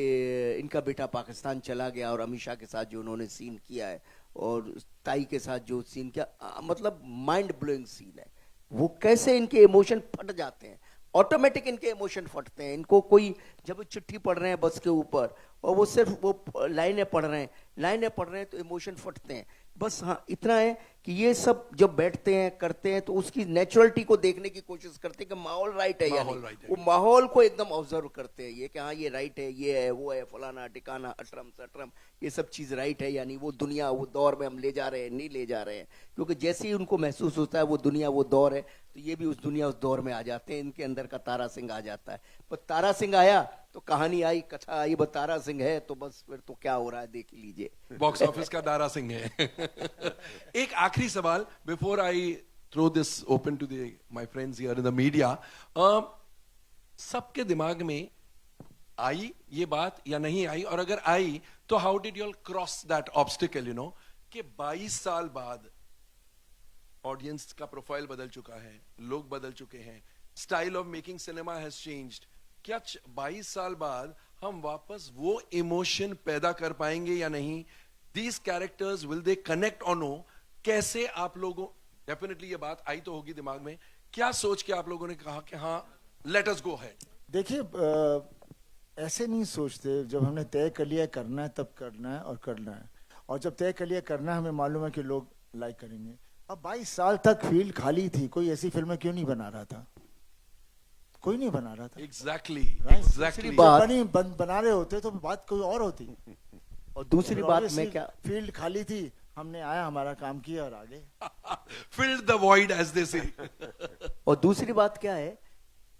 इनका बेटा पाकिस्तान चला गया, और अमीषा के साथ जो उन्होंने सीन किया है और ताई के साथ जो सीन किया, मतलब माइंड ब्लोइंग सीन है। वो कैसे इनके इमोशन फट जाते हैं, ऑटोमेटिक इनके इमोशन फटते हैं। इनको कोई, जब वो चिट्ठी पढ़ रहे हैं बस के ऊपर और वो सिर्फ वो लाइनें पढ़ रहे हैं तो इमोशन फटते हैं। बस हाँ, इतना है कि ये सब जब बैठते हैं करते हैं तो उसकी नेचुरलिटी को देखने की कोशिश करते हैं कि माहौल राइट है या माहौल नहीं। right है। वो माहौल को एकदम ऑब्जर्व करते हैं, ये कि हाँ ये राइट है, ये है, वो है, फलाना टिकाना, अटरम सटरम, ये सब चीज राइट है, यानी वो दुनिया वो दौर में हम ले जा रहे हैं, नहीं ले जा रहे हैं। क्योंकि जैसे ही उनको महसूस होता है वो दुनिया वो दौर है, तो ये भी उस दुनिया उस दौर में आ जाते हैं। इनके अंदर का तारा सिंह आ जाता है। पर तारा सिंह आया तो कहानी आई, कथा आई, बस तारा सिंह है तो बस फिर तो क्या हो रहा है देख लीजिए। बॉक्स ऑफिस का दारा सिंह है। एक आखिरी सवाल before I throw this open to my friends here in the media. सबके दिमाग में आई ये बात या नहीं आई, और अगर आई तो how did you all cross that obstacle, you know, कि 22 साल बाद ऑडियंस का प्रोफाइल बदल चुका है, लोग बदल चुके हैं, style of making cinema has changed. क्या 22 साल बाद हम वापस वो इमोशन पैदा कर पाएंगे या नहीं? These characters will they connect और नो? कैसे आप लोगों, डेफिनेटली ये बात आई तो होगी दिमाग में, क्या सोच के आप लोगों ने कहा कि हाँ लेट अस गो अहेड? देखिए, ऐसे नहीं सोचते। जब हमने तय कर लिया करना है तब करना है और करना है, और जब तय कर लिया करना है हमें मालूम है कि लोग लाइक करेंगे। अब 22 साल तक फील्ड खाली थी, कोई ऐसी फिल्में क्यों नहीं बना रहा था? कोई नहीं बना रहा था। Exactly Right? एग्जैक्टली। जब बना रहे होते तो बात कोई और होती। और दूसरी बात Obviously, मैं क्या, फील्ड खाली थी, हमने आया, हमारा काम किया और आगे। Filled the void as they say. और दूसरी बात क्या है,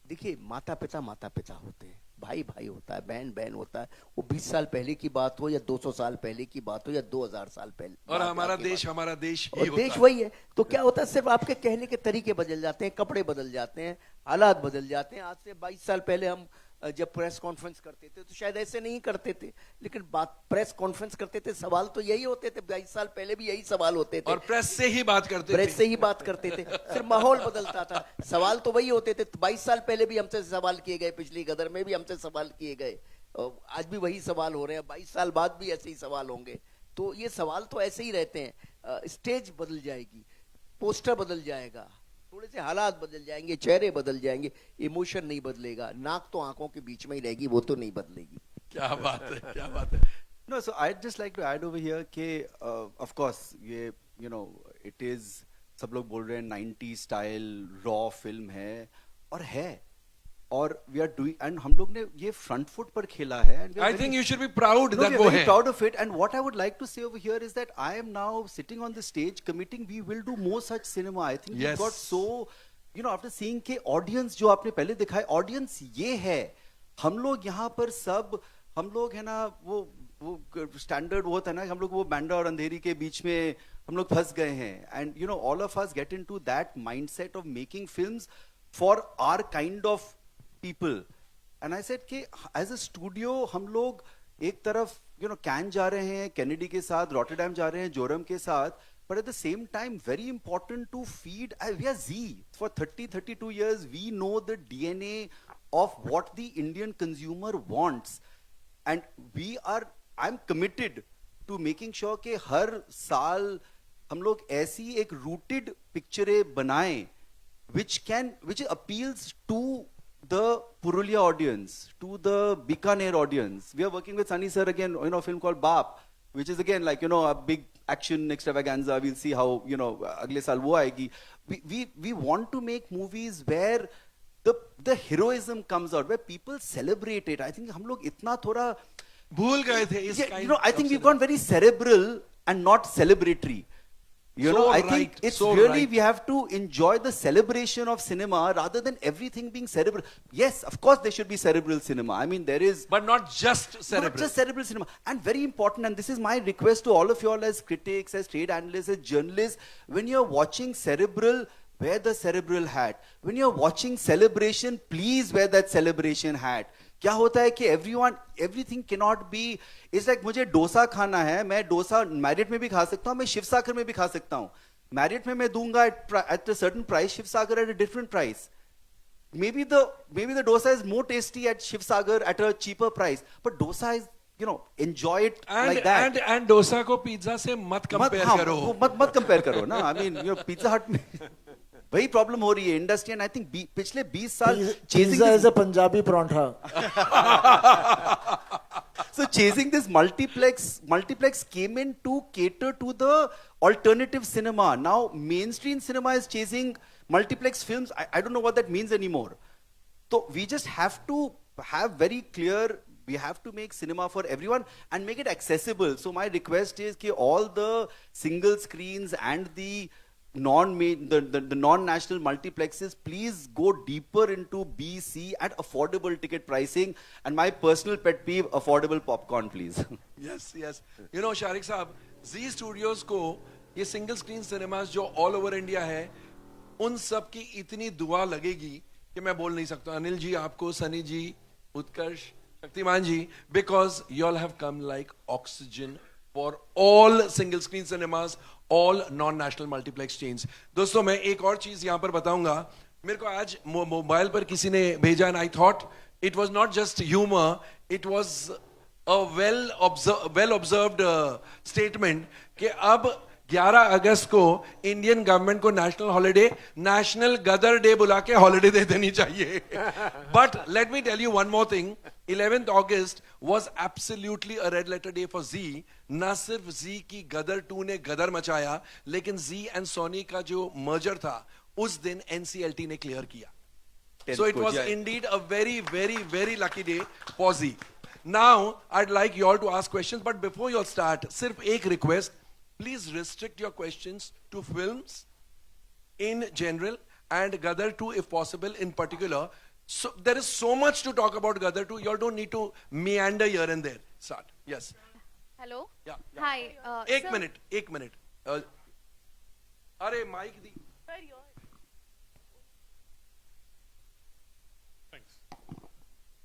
देखिए माता पिता होते हैं, भाई भाई होता है, बहन बहन होता है। वो 20 साल पहले की बात हो या 200 साल पहले की बात हो या 2000 साल पहले, और हमारा की देश बात। हमारा देश ही और होता देश है। वही है। तो क्या होता है, सिर्फ आपके कहने के तरीके बदल जाते हैं, कपड़े बदल जाते हैं, हालात बदल जाते हैं। आज से 22 साल पहले हम जब प्रेस कॉन्फ्रेंस करते थे तो शायद ऐसे नहीं करते थे, लेकिन बात प्रेस कॉन्फ्रेंस करते थे, सवाल तो यही होते थे। 22 साल पहले भी यही सवाल होते थे, और प्रेस से ही बात करते प्रेस थे। से ही बात करते थे, सिर्फ माहौल बदलता था, सवाल तो वही होते थे। 22 साल पहले भी हमसे सवाल किए गए, पिछली गदर में भी हमसे सवाल किए गए, और आज भी वही सवाल हो रहे हैं, 22 साल बाद भी ऐसे ही सवाल होंगे। तो ये सवाल तो ऐसे ही रहते हैं। स्टेज बदल जाएगी, पोस्टर बदल जाएगा, थोड़े से हालात बदल जाएंगे, चेहरे बदल जाएंगे, इमोशन नहीं बदलेगा। नाक तो आंखों के बीच में ही रहेगी, वो तो नहीं बदलेगी। क्या बात है, क्या बात है। No, so I'd just like to add over here कि of course ये you know it is, सब लोग बोल रहे हैं 90 स्टाइल रॉ फिल्म है, और है, और we are doing, and हम लोग ने ये फ्रंट फुट पर खेला है। and we are I very- think you should be proud No, that we are वो very है। proud of it. And what I would like to say over here is that I am now sitting on the stage committing we will do more such cinema. I think Yes. we got so, you know, after seeing के audience जो आपने पहले दिखाए, audience ये है। हम लोग यहाँ पर सब, हम लोग है ना वो स्टैंडर्ड वो था ना, हम लोग वो बैंडा और अंधेरी के बीच में हम लोग फंस गए हैं। And you know all of us get into that mindset of making films for our kind of people. And I said कि एज अ स्टूडियो हम लोग एक तरफ यू नो कैन जा रहे हैं केनेडी के साथ, रॉटरडैम जा रहे हैं जोरम के साथ, but at the same time very important to feed, we are Z for 32 years, we know the DNA of what the Indian consumer wants, and I'm committed to making sure कि हर साल हम लोग ऐसी एक rooted picture बनाएं which appeals to the Purulia audience, to the Bikaner audience. We are working with Sunny sir again, you know, a film called Baap, which is again like, you know, a big action extravaganza. We'll see how, you know, अगले साल वो आएगी. We want to make movies where the heroism comes out, where people celebrate it. I think हम लोग इतना थोड़ा भूल गए थे इस yeah, kind you know, I of think we've cinema. gone very cerebral and not celebratory. You So know, I right, think it's so really, right. we have to enjoy the celebration of cinema rather than everything being cerebral. Yes, of course there should be cerebral cinema. I mean, there is But not just cerebral. not just cerebral cinema. And very important, and this is my request to all of you all as critics, as trade analysts, as journalists, when you're watching cerebral, wear the cerebral hat. When you're watching celebration, please wear that celebration hat. क्या होता है कि everything cannot be, it's like मुझे डोसा खाना है, मैं dosa merit में भी खा सकता हूँ, मैं शिव सागर में भी खा सकता हूँ. Marriott में मैं दूंगा at a certain price, Shiv Sagar at a different price. Maybe the dosa is more tasty at Shiv Sagar at a cheaper price, but dosa is, enjoy it like that. and dosa को pizza से मत compare करो. वो मत compare करो ना. I mean, pizza हट में वही प्रॉब्लम हो रही है इंडस्ट्री. एंड आई थिंक पिछले 20 साल pizza is a Punjabi paratha. So chasing this multiplex came in to cater to the alternative cinema. Now mainstream cinema is chasing multiplex films. I don't know what that means anymore. So we just have to have very clear, we have to make cinema for everyone and make it accessible. So my request is that all the single screens and the non-national multiplexes, please go deeper into B, C at affordable ticket pricing. And my personal pet peeve, affordable popcorn, please. Yes. Shariq साहब, Z Studios को ये single screen cinemas जो all over India है, उन सब की इतनी दुआ लगेगी कि मैं बोल नहीं सकता. अनिल जी, आपको, सनी जी, उत्कर्ष, शक्तिमान जी, because you all have come like oxygen for all single screen cinemas, all non-national multiplex chains. दोस्तों, मैं एक और चीज यहां पर बताऊंगा. मेरे को आज मोबाइल पर किसी ने भेजा, and I thought it was not just humor, it was a well observed statement कि अब 11 अगस्त को इंडियन गवर्नमेंट को national holiday, national Gadar day बुला के हॉलिडे दे देनी चाहिए. But let me tell you one more thing. 11th August was absolutely a red letter day for Z. ना सिर्फ Z की गदर 2 ने गदर मचाया, लेकिन Z and Sony का जो मर्जर था, उस दिन NCLT ने क्लियर किया. So it was indeed a very, very, very lucky day for Z. Now, I'd like you all to ask questions, but before you all start, सिर्फ एक request. Please restrict your questions to films in general and Gadar 2 if possible in particular. So there is so much to talk about Gadar 2. You all don't need to meander here and there. Start. Yes. Hello. Yeah. Hi. एक sir- minute. अरे mic दी. Sir, your- Thanks.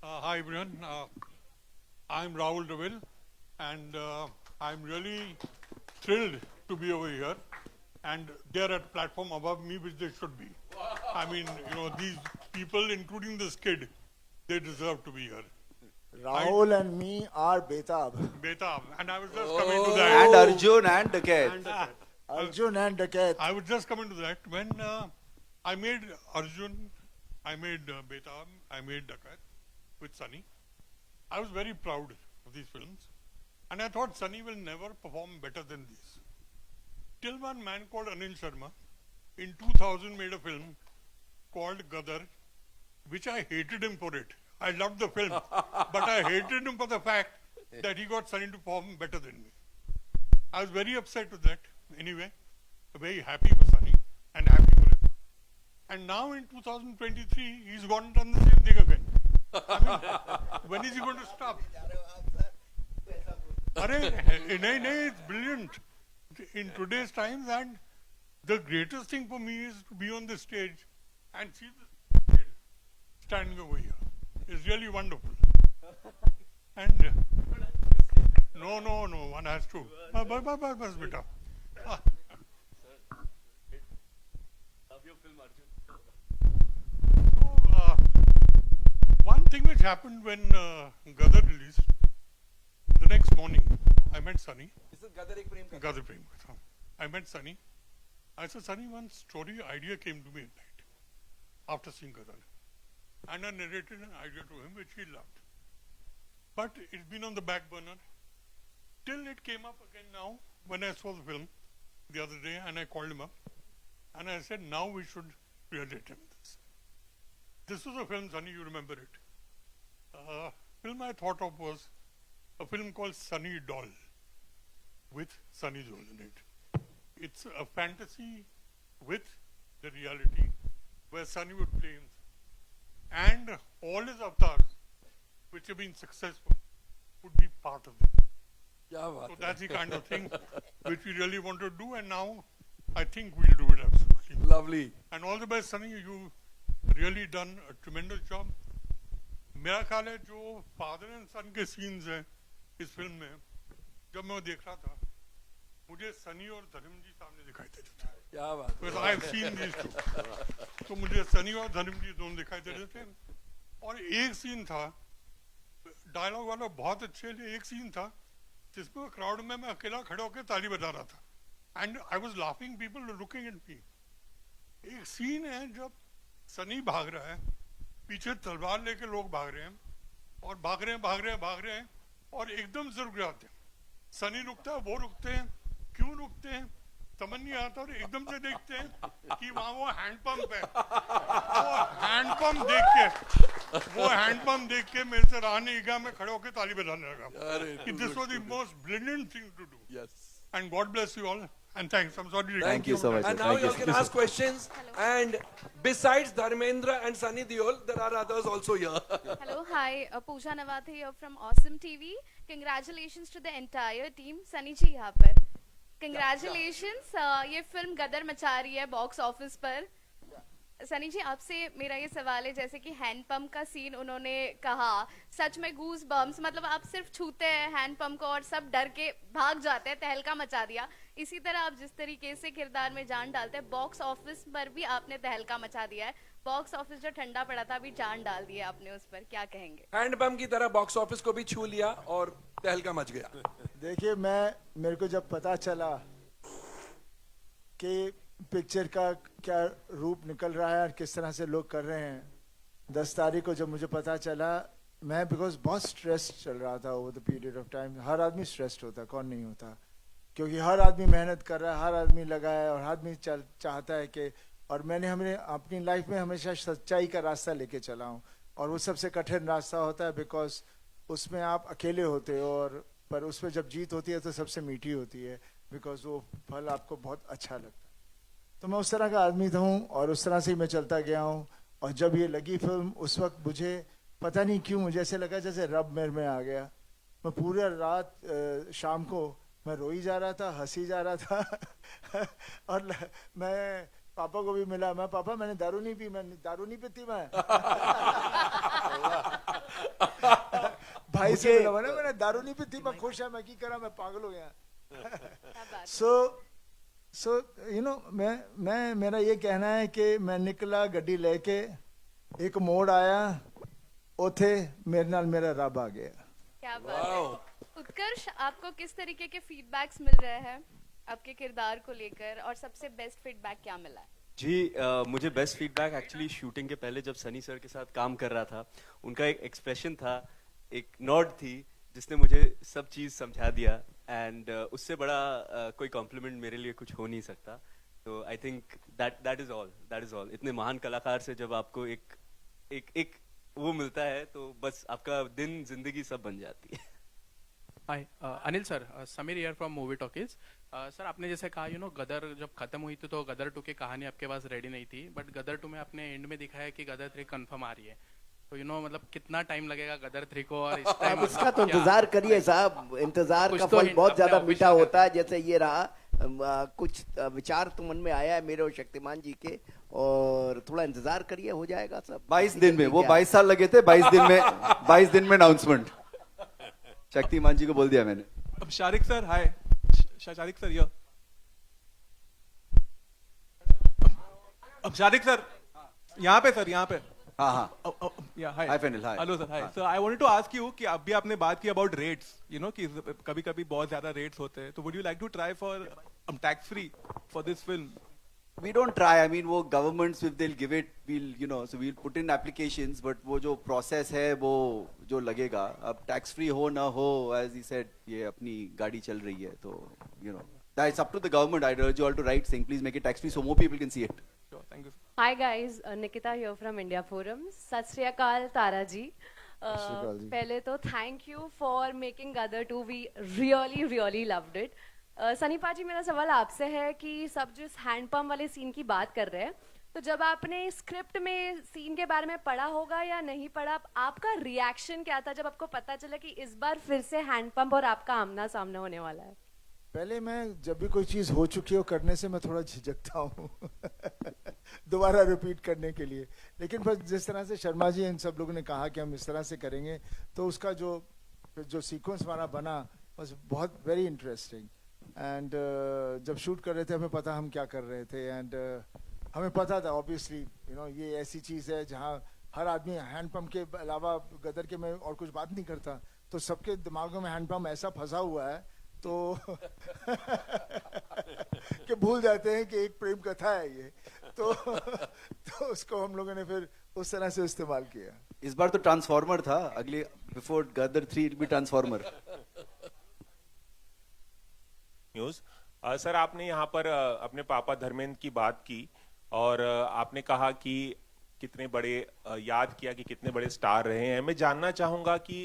Hi everyone. I'm Rahul Deville, and I'm really thrilled to be over here. And they're at platform above me, which they should be. I mean, these people, including this kid, they deserve to be here. Rahul and me are Betab. Betab, and I was just coming to that. And Arjun and Dakat. Arjun and Dakat. I was just coming to that when I made Arjun, I made Betab, I made Dakat with Sunny. I was very proud of these films, and I thought Sunny will never perform better than these. Till one man called Anil Sharma in 2000 made a film called Gadar, which I hated him for it. I loved the film, but I hated him for the fact that he got Sunny to perform better than me. I was very upset with that. Anyway, very happy for Sunny and happy for him. And now in 2023, he's gone and done the same thing again. I mean, when is he going to stop? It's brilliant in today's times, and the greatest thing for me is to be on the stage and see this kid standing over here. It's really wonderful. And no, one has to. Bas beta. So, one thing which happened when Gadar released, the next morning, I met Sunny. Gadar Prem Katha. I met Sunny. I said, Sunny, one story idea came to me at night after seeing Gadar. And I narrated an idea to him which he loved. But it's been on the back burner till it came up again now when I saw the film the other day, and I called him up and I said, now we should really attempt this. This was a film, Sunny, you remember it. Film I thought of was a film called Sunny Doll with Sunny Deol in it. It's a fantasy with the reality where Sunny would play himself. And all his avatars, which have been successful, would be part of it. So that's the kind of thing which we really want to do, and now I think we'll do it absolutely. Lovely. And all the best, Sunny. You've really done a tremendous job. मेरा ख्याल है जो father and सन के scenes हैं इस film में, जब मैं वो देख रहा था, मुझे सनी और धर्म जी सामने दिखाई देते थे, क्या बात। because I have seen these two. तो मुझे सनी और धर्म जी दोनों दिखाई दे रहे थे। और एक सीन था, डायलॉग वाला बहुत अच्छे, एक सीन था जिसमें क्राउड में मैं अकेला खड़ा होकर ताली बजा रहा था, and I was laughing, people looking at me. एक सीन है जब सनी भाग रहा है, पीछे तलवार लेके लोग भाग रहे हैं, और भाग रहे हैं और एकदम से रुक जाते हैं। सनी रुकता है, वो रुकते हैं, क्यों रुकते हैं समझ नहीं आता, और एकदम से देखते हैं कि वहां वो हैंडपंप है। वो हैंडपंप देख के मेरे से रहा नहीं गया, मैं खड़े होकर ताली बजाने लगा। This was the most brilliant thing to do. Yes. And God bless you all, and thanks. I am sorry. Thank you so much. And now you all can ask questions. And besides Dharmendra and Sunny Deol, there are others also here. Hello, hi, Pooja Nawat here from Awesome TV. Congratulations to the entire team. Sunny ji यहाँ पर Congratulations. ये film गदर मचा रही है box office पर। सनी जी, आपसे मेरा ये सवाल है, जैसे कि हैंडपंप का सीन उन्होंने कहा, सच में गूज बम्स, मतलब आप सिर्फ छूते हैं हैंडपंप को और सब डर के भाग जाते हैं, तहलका मचा दिया। इसी तरह आप जिस तरीके से किरदार में जान डालते हैं, बॉक्स ऑफिस पर भी आपने तहलका मचा दिया है। बॉक्स ऑफिस जो ठंडा पड़ा था, अभी जान डाल दी है आपने उस पर, क्या कहेंगे? हैंडपंप की तरह बॉक्स ऑफिस को भी छू लिया और तहलका मच गया। देखिए, मेरे को जब पता चला कि पिक्चर का क्या रूप निकल रहा है और किस तरह से लोग कर रहे हैं, 10 तारीख को जब मुझे पता चला, मैं बिकॉज बहुत स्ट्रेस चल रहा था over the period of time. हर आदमी स्ट्रेस्ड होता, कौन नहीं होता, क्योंकि हर आदमी मेहनत कर रहा है, हर आदमी लगा है, और हर आदमी चाहता है कि, और मैंने अपनी लाइफ में हमेशा सच्चाई का रास्ता लेके चला हूँ, और वो सबसे कठिन रास्ता होता है, बिकॉज उसमें आप अकेले होते हो, और पर उसमें जब जीत होती है तो सबसे मीठी होती है, बिकॉज वो फल आपको बहुत अच्छा लगता है। तो मैं उस तरह का आदमी था हूँ, और उस तरह से ही मैं चलता गया हूँ। और जब ये लगी फिल्म, उस वक्त मुझे पता नहीं क्यों मुझे ऐसे लगा जैसे रब मेरे में आ गया। मैं पूरा रात शाम को मैं रोई जा रहा था, हंसी जा रहा था और मैं पापा को भी मिला, मैं पापा मैंने दारू नहीं पी, मैं दारू नहीं पीती मैं भाई से मिला, मैंने दारू नहीं पीती, मैं खुश है, मैं की करा, मैं पागल हो गया। सो यू नो, मैं मेरा ये कहना है कि मैं निकला गड्डी लेके, एक मोड़ आया, उथे मेरे नाल मेरा रब आ गया। क्या बात है। उत्कर्ष, आपको किस तरीके के फीडबैक्स मिल रहे हैं आपके किरदार को लेकर, और सबसे बेस्ट फीडबैक क्या मिला है? जी, मुझे बेस्ट फीडबैक एक्चुअली शूटिंग के पहले जब सनी सर के साथ काम कर रहा था, उनका एक एक्सप्रेशन था, एक नॉड थी, जिसने मुझे सब चीज़ समझा दिया, एंड उससे बड़ा कोई कॉम्प्लीमेंट मेरे लिए कुछ हो नहीं सकता। तो I think that is all. इतने महान कलाकार से जब आपको एक वो मिलता है, तो बस आपका दिन जिंदगी सब बन जाती है। Hi Anil sir, Sameer here from Movie Talkies. Sir, आपने जैसे कहा गदर जब खत्म हुई थी तो गदर 2 की कहानी आपके पास रेडी नहीं थी, बट गदर 2 में आपने एंड में दिखाया कि गदर 3 कंफर्म आ रही है। तो मतलब कितना टाइम लगेगा गदर 3 को, और इस टाइम इसका तो इंतजार करिए साहब, इंतजार का फल बहुत ज्यादा मीठा होता है। जैसे ये रहा, कुछ विचार तो मन में आया है मेरे और शक्तिमान जी के, और थोड़ा इंतजार करिए, हो जाएगा सब। 22 दिन में, वो 22 साल लगे थे, 22 दिन में अनाउंसमेंट। शक्तिमान जी को बोल दिया मैंने। अब शारिक सर, हाय शारिक सर, ये अब शारिक सर यहाँ पे, सर यहाँ पे। हाँ हाय फैनिल, hi. Hello sir, hi sir. I wanted to ask you कि अभी आपने बात की अबाउट रेट्स, कि कभी-कभी बहुत ज्यादा रेट्स होते हैं, तो would you like to try for tax free for this film? We don't try. I mean, वो governments if they'll give it, so we'll put in applications. But वो जो process है, वो जो लगेगा, अब tax free हो ना हो, as he said, ये अपनी गाड़ी चल रही है, तो that's up to the government. I urge you all to write saying please make it tax free so more people can see it. Sure, thank you. Hi guys, Nikita here from India Forum. सत श्री अकाल तारा जी। पहले तो thank you for making Gadar 2. We really loved it. Sunny पाजी, मेरा सवाल आपसे है कि सब जो हैंडपंप वाले सीन की बात कर रहे हैं, तो जब आपने स्क्रिप्ट में सीन के बारे में पढ़ा होगा या नहीं पढ़ा, आपका रिएक्शन क्या था जब आपको पता चला कि इस बार फिर से हैंडपंप और आपका आमना सामना होने वाला है? पहले मैं जब भी कोई चीज हो चुकी हो करने से मैं थोड़ा झिझकता हूँ दोबारा रिपीट करने के लिए, लेकिन बस जिस तरह से शर्मा जी इन सब लोगों ने कहा कि हम इस तरह से करेंगे, तो उसका जो सीक्वेंस हमारा बना was बहुत वेरी इंटरेस्टिंग। एंड जब शूट कर रहे थे हमें पता हम क्या कर रहे थे, एंड हमें पता था ऑब्वियसली ये ऐसी चीज़ है जहाँ हर आदमी हैंडपम्प के अलावा गदर के में और कुछ बात नहीं करता, तो सबके दिमागों में हैंडपम्प ऐसा फंसा हुआ है तो कि भूल जाते हैं कि एक प्रेम कथा है ये, तो उसको हम लोगों ने फिर उस तरह से इस्तेमाल किया। इस बार तो ट्रांसफॉर्मर था, अगले before Gadar 3 it be transformer. News sir, आपने यहाँ पर अपने पापा धर्मेंद्र की बात की और आपने कहा कि कितने बड़े याद किया कि कितने बड़े स्टार रहे हैं। मैं जानना चाहूंगा कि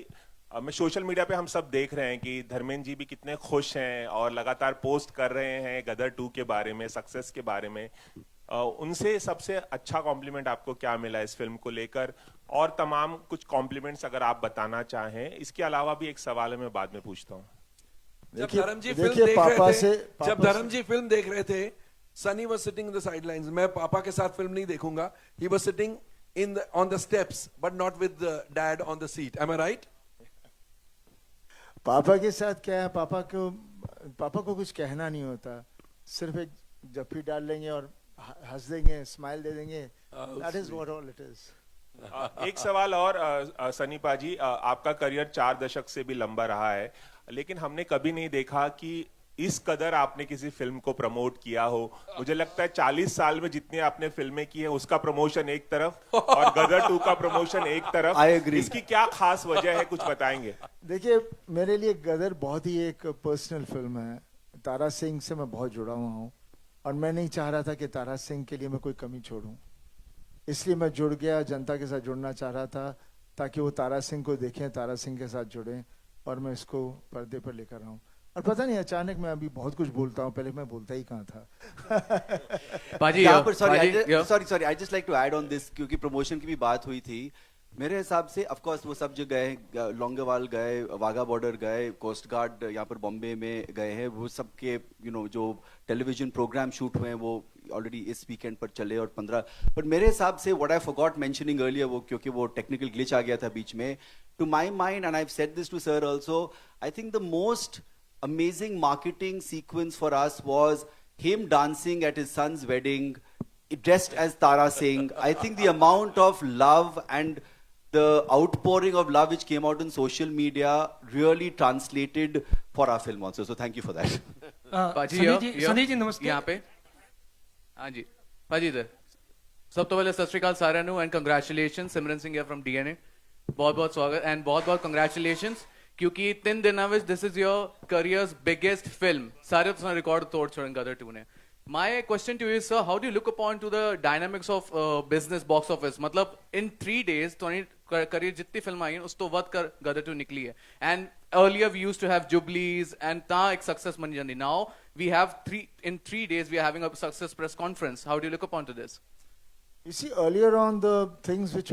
मैं सोशल मीडिया पे हम सब देख रहे हैं कि धर्मेंद्र जी भी कितने खुश हैं और लगातार पोस्ट कर रहे हैं गदर 2 के बारे में, सक्सेस के बारे में। उनसे सबसे अच्छा कॉम्प्लीमेंट आपको क्या मिला इस फिल्म को लेकर, और तमाम कुछ कॉम्प्लीमेंट्स अगर आप बताना चाहें। इसके अलावा भी एक सवाल है, मैं बाद में पूछता हूँ। जब धर्म जी फिल्म देख रहे थे, Sunny was sitting in the sidelines. मैं पापा के साथ फिल्म नहीं देखूंगा, he was sitting on the steps but not with dad on the seat. Am I right? पापा के साथ क्या है, पापा को कुछ कहना नहीं होता, सिर्फ एक जफ्फी डाल लेंगे और हंस देंगे, स्माइल दे देंगे। That is what all it is. एक सवाल और सनी पाजी, आपका करियर 4 दशक से भी लंबा रहा है, लेकिन हमने कभी नहीं देखा कि इस कदर आपने किसी फिल्म को प्रमोट किया हो। मुझे लगता है 40 साल में जितनी आपने फिल्में की है उसका प्रमोशन एक तरफ और गदर 2 का प्रमोशन एक तरफ। I agree. इसकी क्या खास वजह है, कुछ बताएंगे? देखिए, मेरे लिए गदर बहुत ही एक पर्सनल फिल्म है। तारा सिंह से मैं बहुत जुड़ा हुआ हूँ और मैं नहीं चाह रहा था कि तारा सिंह के लिए मैं कोई कमी छोड़ूं, इसलिए मैं जुड़ गया, जनता के साथ जुड़ना चाह रहा था ताकि वो तारा सिंह को देखें, तारा सिंह के साथ जुड़ें और मैं इसको पर्दे पर लेकर आऊं। और पता नहीं, अचानक मैं अभी बहुत कुछ बोलता हूं, पहले मैं बोलता ही कहाँ था। पाजी, sorry, I just like to add on this, क्योंकि प्रमोशन की भी बात हुई थी। मेरे हिसाब से ऑफ कोर्स वो सब जगह गए, लौंगेवाल गए, वाघा बॉर्डर गए, कोस्ट गार्ड यहाँ पर बॉम्बे में गए हैं, वो सब के जो टेलीविजन प्रोग्राम शूट हुए हैं वो ऑलरेडी इस वीकेंड पर चले और 15। बट मेरे हिसाब से what I forgot mentioning earlier, वो क्योंकि वो टेक्निकल ग्लिच आ गया था बीच में, to my mind, and I have said this to sir also, I think the most amazing marketing sequence for us was him dancing at his son's wedding dressed as Tara Singh. I think the amount of love and the outpouring of love which came out on social media really translated for our film also. So thank you for that. Sunny ji नमस्ते। यहाँ पे हाँ जी पाजी इधर। सब तो पहले सत श्री अकाल साਰਿਆਂ ਨੂੰ and congratulations. Simran Singh from DNA, बहुत बहुत स्वागत एंड बहुत बहुत कंग्रेचुलेशंस, क्योंकि 3 दिनों में this is your career's biggest film, सारे तो रिकॉर्ड तोड़ छोड़े गदर 2 ने। My question to you sir, how do you look upon to the dynamics of business box office? मतलब इन 3 days तो करियर जितनी फिल्म आई है उस तो वध कर गदर 2 निकली है, and earlier we used to have jubilees and ता एक सक्सेस बन जाती। Now we have 3 days we are having a success press conference. How do you look upon to this? You see, earlier on the things which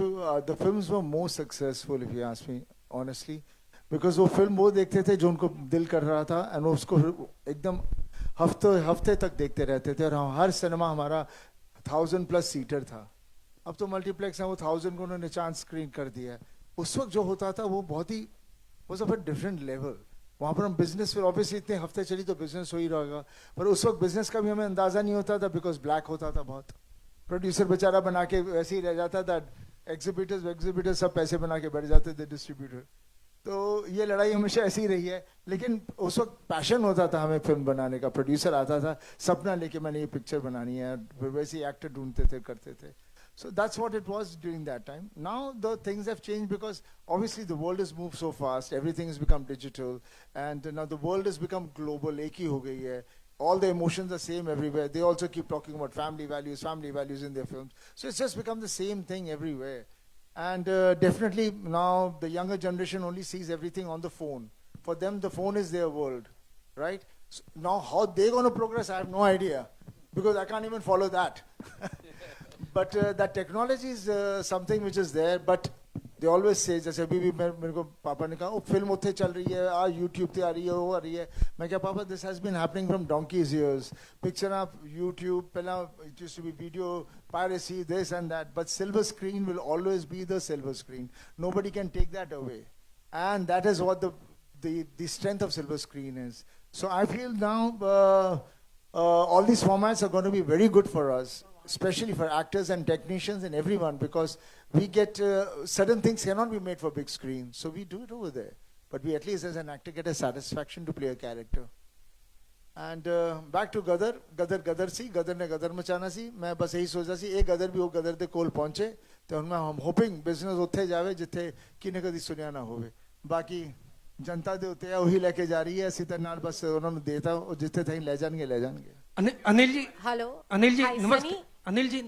the films were more successful, if you ask me honestly, because वो film वो देखते थे जो उनको दिल कर रहा था, एंड वो उसको एकदम हफ्ते तक देखते रहते थे, और हर सिनेमा हमारा 1000+ सीटर था। अब तो मल्टीप्लेक्स है, वो 1000 को उन्होंने चांस स्क्रीन कर दिया है। उस वक्त जो होता था वो बहुत he was of a different level. वहाँ पर हम बिजनेस, फिर ऑब्वियसली इतने हफ्ते चली तो बिजनेस हो ही रहेगा, पर उस वक्त बिजनेस का भी हमें अंदाजा नहीं होता था, बिकॉज ब्लैक होता था बहुत। प्रोड्यूसर बेचारा बना के वैसे ही रह जाता था, एग्जिबिटर्स सब पैसे बना के बैठ जाते थे, डिस्ट्रीब्यूटर। तो ये लड़ाई हमेशा ऐसी ही रही है, लेकिन उस वक्त पैशन होता था हमें फिल्म बनाने का। प्रोड्यूसर आता था सपना लेके, मैंने ये पिक्चर बनानी है, फिर वैसे ही एक्टर ढूंढते थे, करते थे। So that's what it was during that time. Now the things have changed because obviously the world has moved so fast, everything has become digital, and now the world has become global, एक ही हो गई है। All the emotions are same everywhere. They also keep talking about family values in their films. So it's just become the same thing everywhere. And definitely now the younger generation only sees everything on the phone. For them, the phone is their world, right? So now how they're going to progress, I have no idea, because I can't even follow that. But that technology is something which is there, but they always say, जैसे अभी भी मेरे को पापा ने कहा, वो film उत्थे चल रही है, YouTube पे आ रही है, वो आ रही है। मैं क्या, पापा, this has been happening from donkey's years. Picture आप YouTube, पहला it used to be video piracy, this and that, but silver screen will always be the silver screen. Nobody can take that away, and that is what the the strength of silver screen is. So I feel now all these formats are going to be very good for us, especially for actors and technicians and everyone, because we get certain things cannot be made for big screen, so we do it over there. But we at least as an actor get a satisfaction to play a character. And back to Gadar, Gadar C, Gadar ने Gadar मचाना सी, मैं बस यही सोचा सी, एक Gadar भी वो Gadar दे कोल पहुंचे, तो उनमें हम hoping business उत्थे जावे जिथे किने कदी सुनिया ना होवे. बाकी जनता दे उत्ते वही लेके जा रही है, इसी तरह नाल बस उन्होंने देता, जिथे थे ले जाएंगे. अनिल जी, हेलो अनिल जी हाय नमस्ते. सनी. अनिल जी